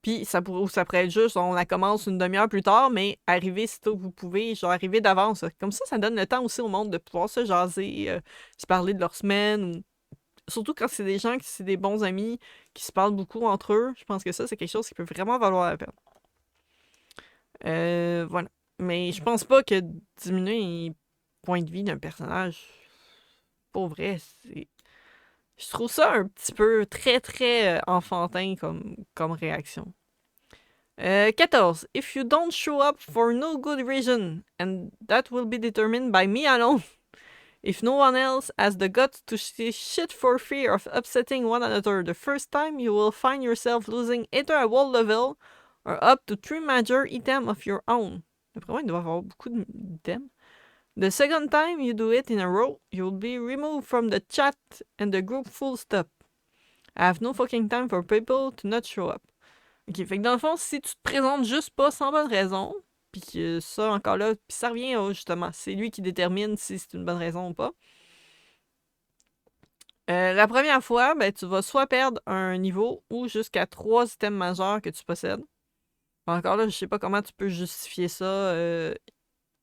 Puis ça pourrait être juste, on la commence une demi-heure plus tard, mais arrivez sitôt que vous pouvez, genre arriver d'avance. Comme ça donne le temps aussi au monde de pouvoir se jaser, se parler de leur semaine, ou surtout quand c'est des gens qui c'est des bons amis, qui se parlent beaucoup entre eux, je pense que ça, c'est quelque chose qui peut vraiment valoir la peine. Voilà. Mais je pense pas que diminuer les points de vie d'un personnage, pour vrai, c'est... Je trouve ça un petit peu très, très enfantin comme réaction. 14. If you don't show up for no good reason, and that will be determined by me alone. If no one else has the guts to say shit for fear of upsetting one another the first time, you will find yourself losing either a wall level or up to 3 major items of your own. Vraiment, il doit y avoir beaucoup d'items. The second time you do it in a row, you'll be removed from the chat and the group full stop. I have no fucking time for people to not show up. Ok, fait que dans le fond, si tu te présentes juste pas sans bonne raison, puis que ça, encore là, puis ça revient justement, c'est lui qui détermine si c'est une bonne raison ou pas. La première fois, ben, tu vas soit perdre un niveau ou jusqu'à 3 items majeurs que tu possèdes. Encore là, je sais pas comment tu peux justifier ça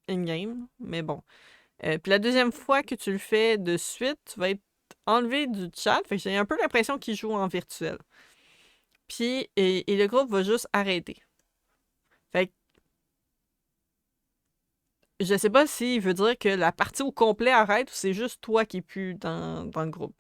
in-game, mais bon. Puis la deuxième fois que tu le fais de suite, tu vas être enlevé du chat. Fait que j'ai un peu l'impression qu'il joue en virtuel. Puis, et le groupe va juste arrêter. Fait que je sais pas s'il veut dire que la partie au complet arrête ou c'est juste toi qui es plus dans le groupe.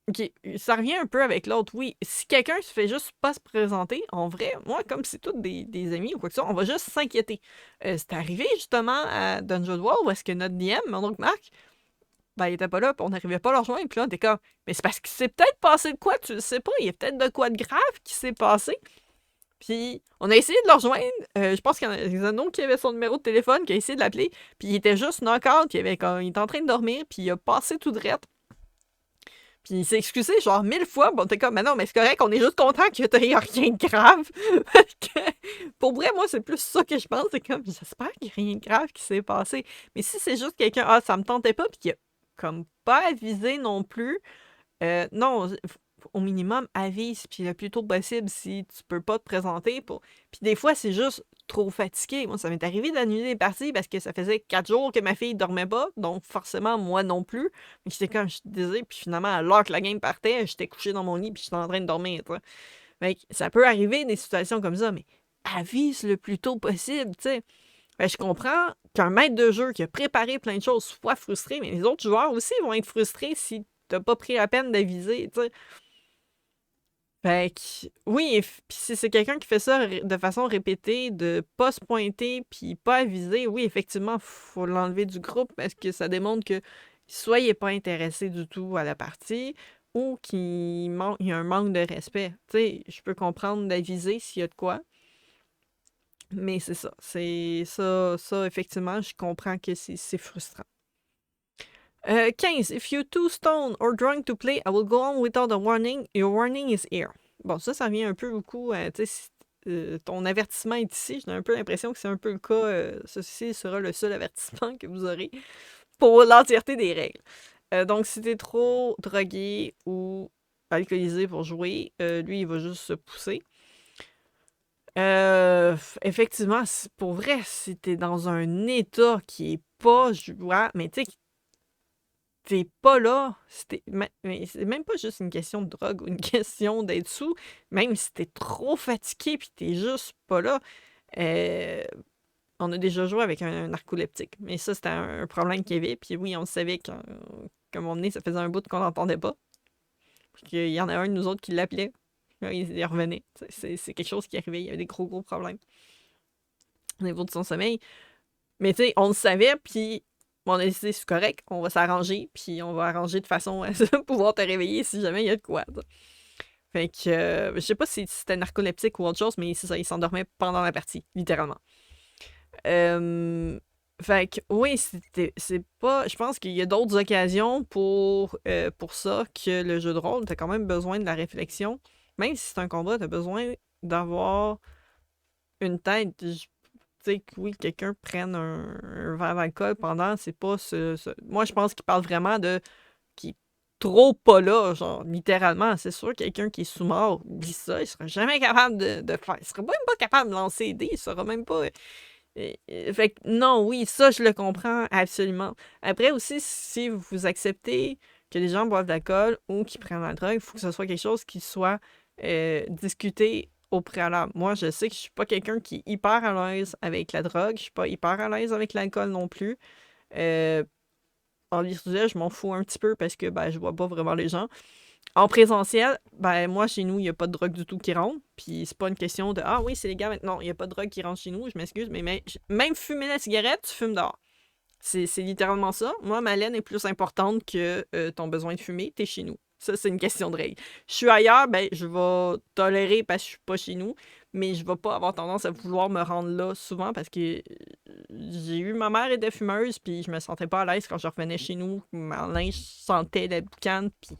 Ok, ça revient un peu avec l'autre. Oui, si quelqu'un se fait juste pas se présenter, en vrai, moi, comme c'est tous des amis ou quoi que ce soit, on va juste s'inquiéter. C'est arrivé justement à Dungeon World où est-ce que notre DM, mon oncle Marc, ben, il était pas là, puis on n'arrivait pas à le rejoindre, puis là, on était comme, mais c'est parce qu'il s'est peut-être passé de quoi, tu le sais pas, il y a peut-être de quoi de grave qui s'est passé. Puis on a essayé de le rejoindre. Je pense qu'il y en a un autre qui avait son numéro de téléphone, qui a essayé de l'appeler, puis il était juste knock-out, il était en train de dormir, puis il a passé tout droit. Puis il s'est excusé genre 1000 fois. Bon, t'es comme, mais non, mais c'est correct, on est juste content que t'aies rien de grave. Pour vrai, moi, c'est plus ça que je pense. C'est comme, j'espère qu'il n'y a rien de grave qui s'est passé. Mais si c'est juste quelqu'un, ça me tentait pas, puis qu'il a comme pas avisé non plus, non, au minimum, avise, puis le plus tôt possible si tu peux pas te présenter. Puis des fois, c'est juste trop fatigué. Moi, ça m'est arrivé d'annuler des parties parce que ça faisait 4 jours que ma fille dormait pas, donc forcément, moi non plus. Mais j'étais comme, je suis désolée, puis finalement, à l'heure que la game partait, j'étais couché dans mon lit, puis j'étais en train de dormir, tu sais. Fait que ça peut arriver des situations comme ça, mais avise le plus tôt possible, tu sais. Je comprends qu'un maître de jeu qui a préparé plein de choses soit frustré, mais les autres joueurs aussi vont être frustrés si t'as pas pris la peine d'aviser, tu sais. Fait que, oui, puis si c'est quelqu'un qui fait ça de façon répétée, de pas se pointer, puis pas aviser, oui, effectivement, faut l'enlever du groupe parce que ça démontre que soit il est pas intéressé du tout à la partie, ou qu'il y a un manque de respect. Tu sais, je peux comprendre d'aviser s'il y a de quoi, mais c'est ça. C'est ça, effectivement, je comprends que c'est frustrant. 15. If you're too stoned or drunk to play, I will go on without a warning. Your warning is here. Bon, ça revient un peu beaucoup à, tu sais, ton avertissement est ici. J'ai un peu l'impression que c'est un peu le cas. Ceci sera le seul avertissement que vous aurez pour l'entièreté des règles. Donc, si t'es trop drogué ou alcoolisé pour jouer, lui, il va juste se pousser. Effectivement, pour vrai, si t'es dans un état qui est pas jouable, mais tu sais, t'es pas là, mais c'est même pas juste une question de drogue ou une question d'être sous, même si t'es trop fatigué puis t'es juste pas là. On a déjà joué avec un narcoleptique, mais ça, c'était un problème qu'il y avait, puis oui, on savait qu'à un moment donné, ça faisait un bout qu'on n'entendait pas. Puis qu'il y en a un de nous autres qui l'appelait. Là, il revenait. C'est quelque chose qui arrivait. Il y avait des gros problèmes au niveau de son sommeil. Mais tu sais, on le savait, puis on a décidé, c'est correct, on va s'arranger, puis on va arranger de façon à pouvoir te réveiller si jamais il y a de quoi. T'sais. Fait que, je sais pas si c'était narcoleptique ou autre chose, mais c'est ça, il s'endormait pendant la partie, littéralement. Fait que, oui, c'est pas... Je pense qu'il y a d'autres occasions pour ça que le jeu de rôle. T'as quand même besoin de la réflexion. Même si c'est un combat, t'as besoin d'avoir une tête. Tu sais, que oui, quelqu'un prenne un verre d'alcool pendant, c'est pas Moi, je pense qu'il parle vraiment de... qui est trop pas là, genre, littéralement. C'est sûr, quelqu'un qui est sous-mort, oublie ça, il sera jamais capable de faire... Il sera même pas capable de lancer des dés, il sera même pas... Fait que non, oui, ça, je le comprends absolument. Après aussi, si vous acceptez que les gens boivent de l'alcool ou qu'ils prennent la drogue, il faut que ce soit quelque chose qui soit discuté au préalable. Moi, je sais que je suis pas quelqu'un qui est hyper à l'aise avec la drogue, je suis pas hyper à l'aise avec l'alcool non plus. En virtuel, je m'en fous un petit peu parce que ben, je vois pas vraiment les gens. En présentiel, ben moi, chez nous, il n'y a pas de drogue du tout qui rentre. Puis c'est pas une question de Ah oui, c'est légal maintenant. Il n'y a pas de drogue qui rentre chez nous, je m'excuse, mais même fumer la cigarette, tu fumes dehors. C'est littéralement ça. Moi, ma laine est plus importante que ton besoin de fumer, t'es chez nous. Ça, c'est une question de règle. Je suis ailleurs, ben je vais tolérer parce que je suis pas chez nous, mais je vais pas avoir tendance à vouloir me rendre là souvent parce que j'ai eu ma mère était fumeuse, puis je me sentais pas à l'aise quand je revenais chez nous. Ma linge sentait la boucane, puis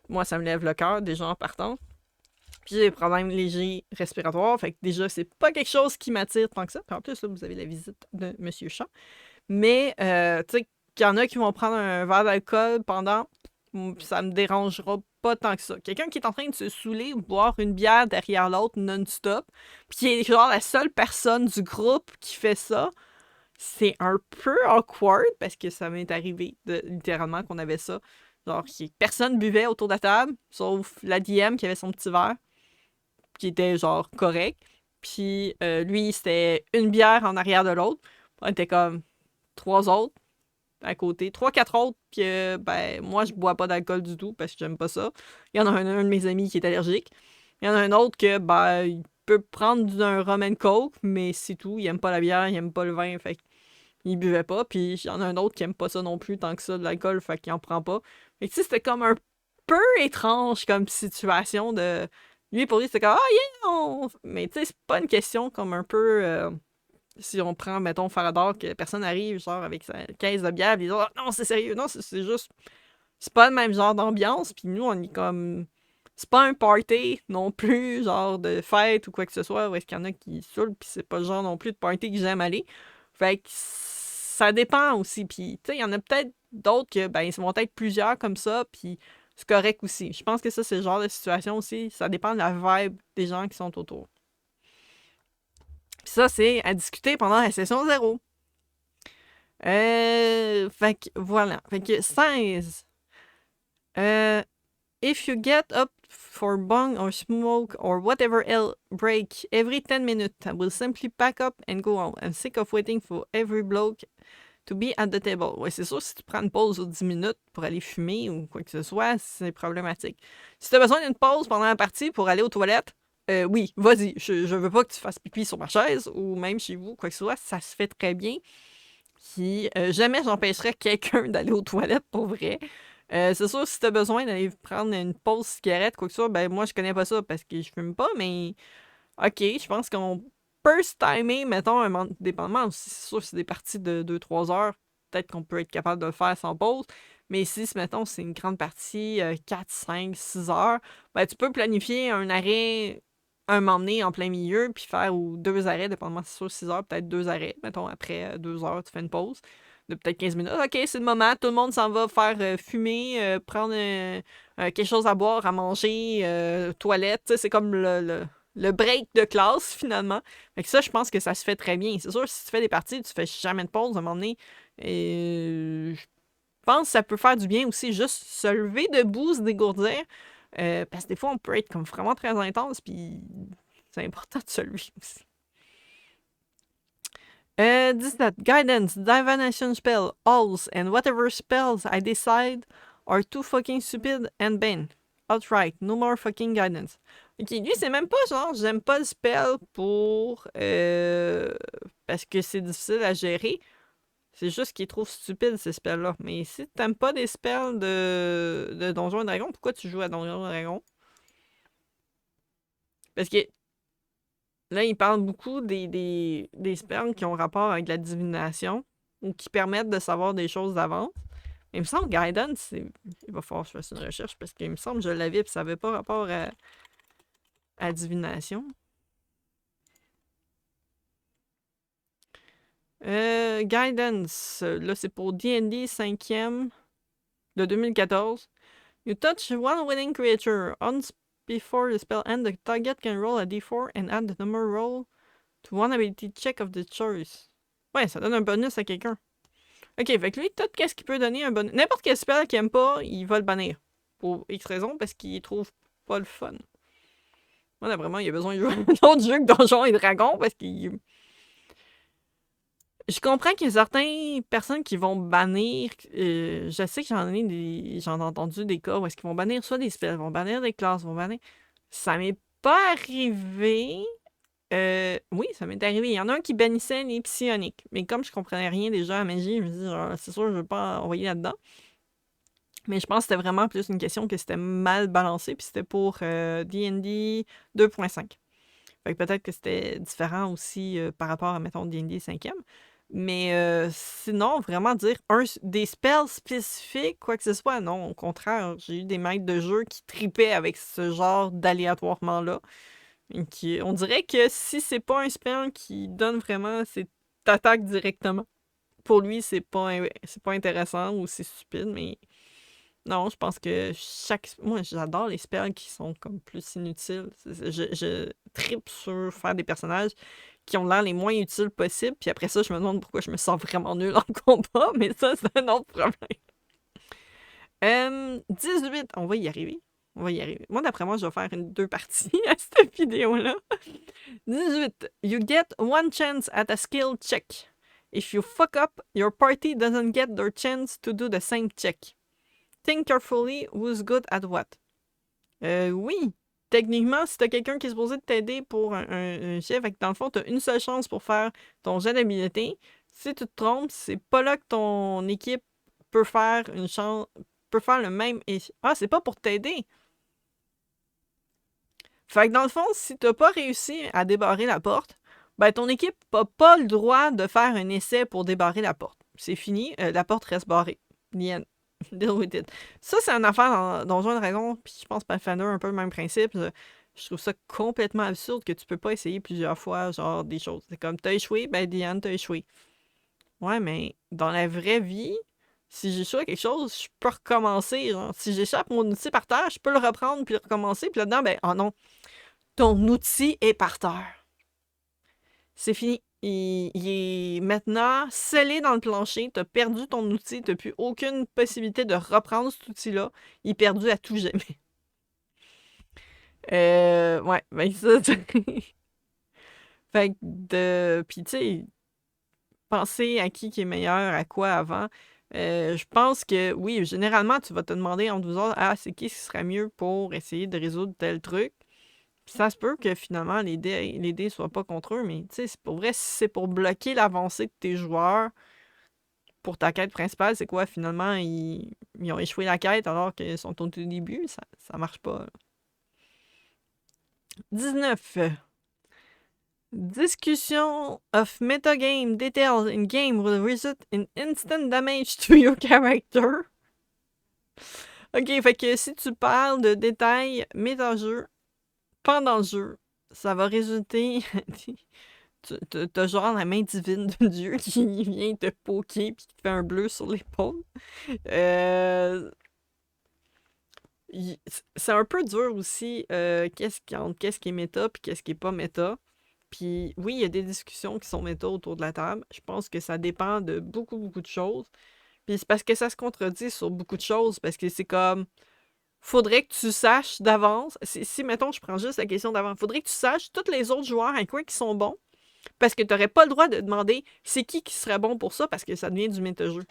moi, ça me lève le cœur, déjà en partant. Puis j'ai des problèmes légers respiratoires. Fait que déjà, c'est pas quelque chose qui m'attire tant que ça. Puis en plus, là, vous avez la visite de Monsieur Chat. Mais, tu sais, qu'il y en a qui vont prendre un verre d'alcool pendant, ça me dérangera pas tant que ça. Quelqu'un qui est en train de se saouler ou boire une bière derrière l'autre non-stop, puis qui est genre la seule personne du groupe qui fait ça, c'est un peu awkward parce que ça m'est arrivé littéralement qu'on avait ça. Genre, personne buvait autour de la table, sauf la DM qui avait son petit verre, qui était genre correct. Puis lui, c'était une bière en arrière de l'autre. On était comme 3 autres à côté. 3-4 autres que, ben, moi, je bois pas d'alcool du tout parce que j'aime pas ça. Il y en a un de mes amis qui est allergique. Il y en a un autre que, ben, il peut prendre un rum and coke, mais c'est tout. Il aime pas la bière, il aime pas le vin, fait il buvait pas. Puis il y en a un autre qui aime pas ça non plus tant que ça, de l'alcool, fait qu'il en prend pas. Fait que tu sais, c'était comme un peu étrange comme situation de... Lui, pour lui, c'était comme « Ah, yeah! Mais tu sais, c'est pas une question comme un peu... si on prend, mettons, Farador, que personne arrive, genre, avec sa caisse de bière, pis ils disent « Non, c'est sérieux! » Non, c'est juste... C'est pas le même genre d'ambiance, puis nous, on est comme... C'est pas un party non plus, genre de fête ou quoi que ce soit, où est-ce qu'il y en a qui saoulent, puis c'est pas le genre non plus de party que j'aime aller. Fait que ça dépend aussi. Puis, tu sais, il y en a peut-être d'autres que, ben, ils vont être plusieurs comme ça, puis c'est correct aussi. Je pense que ça, c'est le genre de situation aussi. Ça dépend de la vibe des gens qui sont autour. Puis ça, c'est à discuter pendant la session 0. Fait que, voilà. Fait que 16. If you get up for bong or smoke or whatever else break every 10 minutes, I will simply pack up and go home. I'm sick of waiting for every bloke to be at the table. Ouais, c'est sûr, si tu prends une pause de 10 minutes pour aller fumer ou quoi que ce soit, c'est problématique. Si tu as besoin d'une pause pendant la partie pour aller aux toilettes, oui, vas-y. Je veux pas que tu fasses pipi sur ma chaise ou même chez vous, quoi que ce soit, ça se fait très bien. Puis, jamais j'empêcherais quelqu'un d'aller aux toilettes pour vrai. C'est sûr, si t'as besoin d'aller prendre une pause cigarette, quoi que ce soit, ben moi, je connais pas ça parce que je fume pas, mais ok, je pense qu'on peut se timer, mettons, un dépendamment. C'est sûr, c'est des parties de 2-3 heures, peut-être qu'on peut être capable de le faire sans pause. Mais si, mettons, c'est une grande partie, 4, 5, 6 heures, ben tu peux planifier un arrêt un moment donné en plein milieu, puis faire ou 2 arrêts, dépendamment si c'est sur 6 heures, peut-être 2 arrêts. Mettons, après 2 heures, tu fais une pause de peut-être 15 minutes. OK, c'est le moment, tout le monde s'en va faire fumer, prendre quelque chose à boire, à manger, toilette. C'est comme le break de classe, finalement. Fait que ça, je pense que ça se fait très bien. C'est sûr, si tu fais des parties, tu fais jamais de pause à un moment donné. Et je pense que ça peut faire du bien aussi, juste se lever debout, se dégourdir. Parce que des fois, on peut être comme vraiment très intense, puis c'est important de se lever aussi. 17. Guidance, divination spell, alls, and whatever spells I decide are too fucking stupid and banned. outright. No more fucking guidance. Ok, lui, c'est même pas genre, j'aime pas le spell pour. Parce que c'est difficile à gérer. C'est juste qu'il est trop stupide, ces spells-là. Mais si t'aimes pas des spells de Donjons et Dragons, pourquoi tu joues à Donjons et Dragons? Parce que là, il parle beaucoup des spells qui ont rapport avec la divination ou qui permettent de savoir des choses d'avance. Il me semble Guidance, il va falloir que je fasse une recherche parce qu'il me semble que je l'avais et ça n'avait pas rapport à divination. Guidance, là c'est pour D&D 5e de 2014. You touch one winning creature. Once before the spell ends, the target can roll a d4 and add the number roll to one ability check of the choice. Ouais, ça donne un bonus à quelqu'un. Ok, fait que lui, tout qu'est-ce qu'il peut donner un bonus. N'importe quel spell qu'il aime pas, il va le bannir. Pour X raison, parce qu'il trouve pas le fun. Moi, d'après moi, il a besoin de jouer à un autre jeu que Donjons et Dragons, parce qu'il. Je comprends qu'il y a certaines personnes qui vont bannir. Je sais que j'en ai entendu des cas où est-ce qu'ils vont bannir soit des spells, vont bannir des classes, vont bannir. Ça m'est pas arrivé. Oui, ça m'est arrivé. Il y en a un qui bannissait les psioniques. Mais comme je comprenais rien déjà à magie, je me dis, c'est sûr, je ne veux pas envoyer là-dedans. Mais je pense que c'était vraiment plus une question que c'était mal balancé, puis c'était pour D&D 2.5. Fait que peut-être que c'était différent aussi par rapport à, mettons, D&D 5e. Mais sinon, vraiment dire des spells spécifiques, quoi que ce soit, non. Au contraire, j'ai eu des maîtres de jeu qui tripaient avec ce genre d'aléatoirement-là. On dirait que si c'est pas un spell qui donne vraiment cette attaque directement, pour lui, c'est pas intéressant ou c'est stupide, mais non, je pense que moi, j'adore les spells qui sont comme plus inutiles. Je tripe sur faire des personnages qui ont l'air les moins utiles possibles, puis après ça, je me demande pourquoi je me sens vraiment nul en combat, mais ça, c'est un autre problème. 18, on va y arriver. On va y arriver. Moi, d'après moi, je vais faire deux parties à cette vidéo-là. 18. You get one chance at a skill check. If you fuck up, your party doesn't get their chance to do the same check. Think carefully who's good at what. Oui. Techniquement, si t'as quelqu'un qui est supposé t'aider pour un jet, fait que dans le fond, t'as une seule chance pour faire ton jet d'habileté. Si tu te trompes, c'est pas là que ton équipe peut faire le même. Ah, c'est pas pour t'aider. Fait que dans le fond, si t'as pas réussi à débarrer la porte, ben ton équipe n'a pas le droit de faire un essai pour débarrer la porte. C'est fini, la porte reste barrée. The end. Deal with it. Ça, c'est une affaire dans Donjons et Dragons, puis je pense Pathfinder un peu le même principe. Je trouve ça complètement absurde que tu peux pas essayer plusieurs fois, genre, des choses. C'est comme, t'as échoué, ben Diane, t'as échoué. Ouais, mais dans la vraie vie, si j'échoue à quelque chose, je peux recommencer. Genre, si j'échappe mon outil par terre, je peux le reprendre puis le recommencer. Puis là-dedans, ben, oh non, ton outil est par terre. C'est fini. Il est maintenant scellé dans le plancher. T'as perdu ton outil. T'as plus aucune possibilité de reprendre cet outil-là. Il est perdu à tout jamais. Ouais, ben ça. Fait que Puis tu sais, penser à qui est meilleur, à quoi avant. Je pense que oui, généralement, tu vas te demander entre vous autres, c'est qui serait mieux pour essayer de résoudre tel truc. Puis ça se peut que finalement les dés soient pas contre eux, mais tu sais, c'est pour vrai, si c'est pour bloquer l'avancée de tes joueurs pour ta quête principale, c'est quoi finalement? Ils ont échoué la quête alors qu'ils sont au tout début, ça marche pas. 19. Discussion of metagame details in game will result in instant damage to your character. Ok, fait que si tu parles de détails méta-jeu pendant le jeu, ça va résulter. T'as genre la main divine de Dieu qui vient te poker puis qui te fait un bleu sur l'épaule. C'est un peu dur aussi qu'est-ce qui est méta puis qu'est-ce qui est pas méta. Puis oui, il y a des discussions qui sont méta autour de la table. Je pense que ça dépend de beaucoup, beaucoup de choses. Puis c'est parce que ça se contredit sur beaucoup de choses. Parce que c'est comme, faudrait que tu saches d'avance. Si, mettons, je prends juste la question d'avance, faudrait que tu saches tous les autres joueurs à quoi qui sont bons. Parce que t'aurais pas le droit de demander c'est qui serait bon pour ça parce que ça devient du méta-jeu.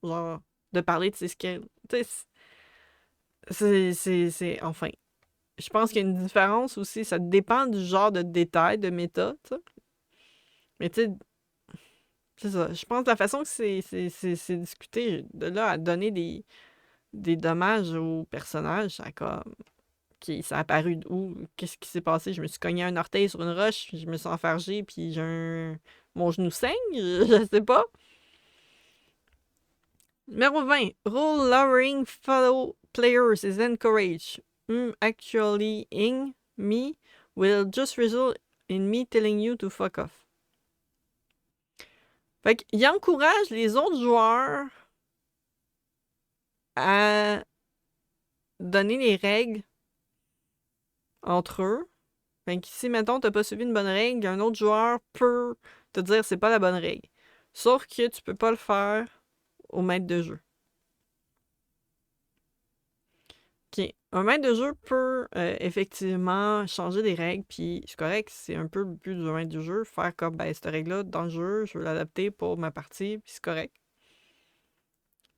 Genre, de parler de ses skills. Enfin. Je pense qu'il y a une différence aussi. Ça dépend du genre de détail, de méta, tu sais. Mais tu sais, c'est ça. Je pense que la façon que c'est discuté, de là à donner des dommages aux personnages, ça a comme. Ça a apparu d'où? Qu'est-ce qui s'est passé? Je me suis cogné un orteil sur une roche, puis je me suis enfargé, puis mon genou saigne? Je sais pas. Numéro 20. Role lowering fellow players is encouraged. Actually, ing me will just result in me telling you to fuck off. Fait qu'il encourage les autres joueurs à donner les règles entre eux. Fait que si, mettons, t'as pas suivi une bonne règle, un autre joueur peut te dire c'est pas la bonne règle. Sauf que tu peux pas le faire au maître de jeu. OK. Un maître de jeu peut effectivement changer des règles, puis c'est correct, c'est un peu le but du maître de jeu, faire comme, ben, cette règle-là, dans le jeu, je veux l'adapter pour ma partie, puis c'est correct.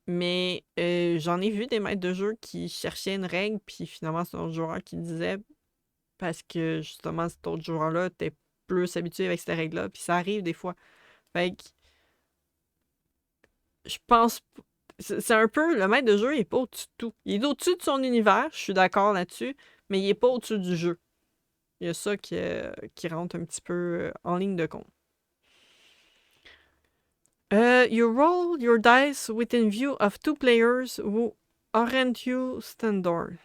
Mais j'en ai vu des maîtres de jeu qui cherchaient une règle, puis finalement, c'est un autre joueur qui disait, parce que justement, cet autre joueur-là était plus habitué avec cette règle-là, puis ça arrive des fois. Fait que je pense. C'est un peu. Le maître de jeu, il est pas au-dessus de tout. Il est au-dessus de son univers, je suis d'accord là-dessus, mais il est pas au-dessus du jeu. Il y a ça qui rentre un petit peu en ligne de compte. You roll your dice within view of two players who aren't you standard.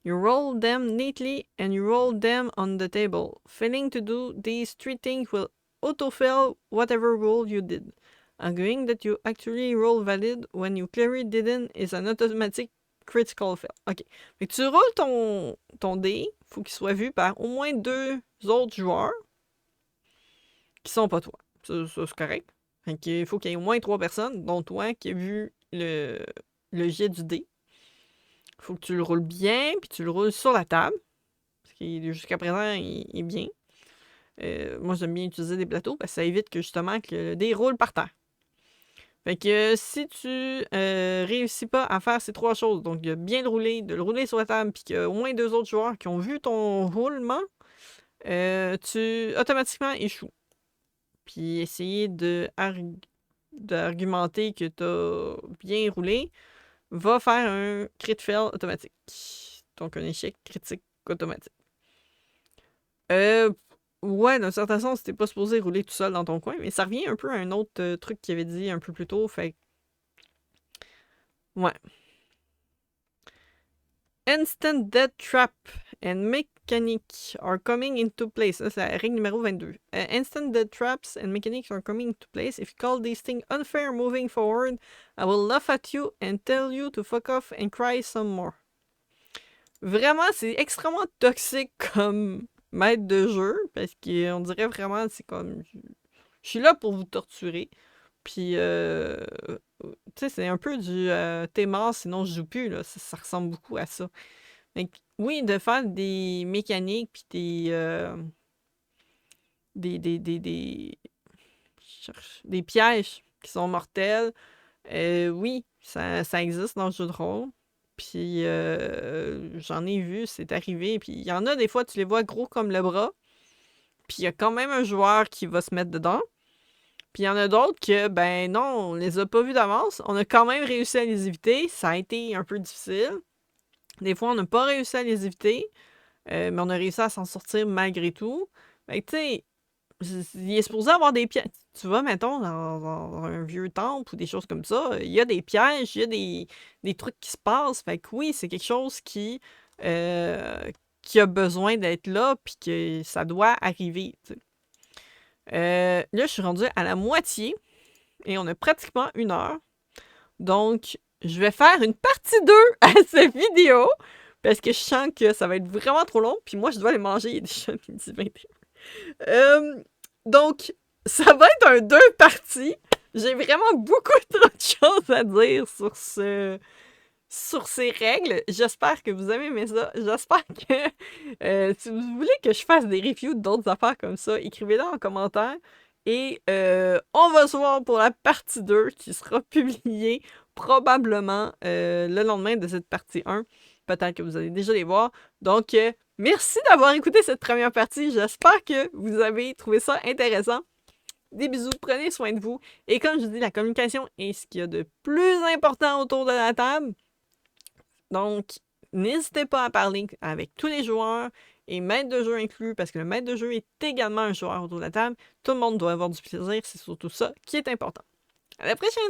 You roll them neatly and you roll them on the table. Failing to do these three things will autofill whatever roll you did. Arguing that you actually roll valid when you clearly didn't is an automatic critical fail. OK. Fait que tu roules ton dé, faut qu'il soit vu par au moins deux autres joueurs qui sont pas toi. Ça c'est correct. Fait qu'il faut qu'il y ait au moins trois personnes, dont toi, qui a vu le jet du dé. Faut que tu le roules bien, puis tu le roules sur la table. Parce que jusqu'à présent, il est bien. Moi, j'aime bien utiliser des plateaux parce que ça évite que justement que le dé roule par terre. Fait que si tu réussis pas à faire ces trois choses, donc de bien de le rouler sur la table, puis qu'il y a au moins deux autres joueurs qui ont vu ton roulement, tu automatiquement échoues. Puis essayer d'argumenter que t'as bien roulé va faire un crit fail automatique. Donc un échec critique automatique. Ouais, d'un certain sens, t'es pas supposé rouler tout seul dans ton coin, mais ça revient un peu à un autre truc qu'il avait dit un peu plus tôt, fait ouais. Instant death trap and mechanic are coming into place. Ça, c'est la règle numéro 22. Instant death traps and mechanics are coming into place. If you call these things unfair moving forward, I will laugh at you and tell you to fuck off and cry some more. Vraiment, c'est extrêmement toxique comme maître de jeu, parce qu'on dirait vraiment, c'est comme... Je suis là pour vous torturer. Puis, tu sais, c'est un peu du t'es mort, sinon je joue plus, là. Ça ressemble beaucoup à ça. Donc, oui, de faire des mécaniques, puis des pièges qui sont mortels, oui, ça existe dans le jeu de rôle. Puis, j'en ai vu, c'est arrivé. Puis, il y en a des fois, tu les vois gros comme le bras. Puis, il y a quand même un joueur qui va se mettre dedans. Puis il y en a d'autres que, ben non, on les a pas vus d'avance. On a quand même réussi à les éviter. Ça a été un peu difficile. Des fois, on n'a pas réussi à les éviter, mais on a réussi à s'en sortir malgré tout. Fait que, tu sais, il est supposé avoir des pièges. Tu vas, mettons, dans un vieux temple ou des choses comme ça, il y a des pièges, il y a des trucs qui se passent. Fait que oui, c'est quelque chose qui a besoin d'être là, puis que ça doit arriver, tu sais. Là, je suis rendue à la moitié et on a pratiquement 1 heure. Donc, je vais faire une partie 2 à cette vidéo parce que je sens que ça va être vraiment trop long. Puis moi, je dois aller manger. Il est déjà midi 21. Donc, ça va être un 2 parties. J'ai vraiment beaucoup trop de choses à dire sur ces règles. J'espère que vous avez aimé ça. J'espère que si vous voulez que je fasse des reviews d'autres affaires comme ça, écrivez-le en commentaire. Et on va se voir pour la partie 2 qui sera publiée probablement le lendemain de cette partie 1. Peut-être que vous allez déjà les voir. Donc, merci d'avoir écouté cette première partie. J'espère que vous avez trouvé ça intéressant. Des bisous, prenez soin de vous. Et comme je dis, la communication est ce qu'il y a de plus important autour de la table. Donc, n'hésitez pas à parler avec tous les joueurs et maître de jeu inclus, parce que le maître de jeu est également un joueur autour de la table. Tout le monde doit avoir du plaisir, c'est surtout ça qui est important. À la prochaine!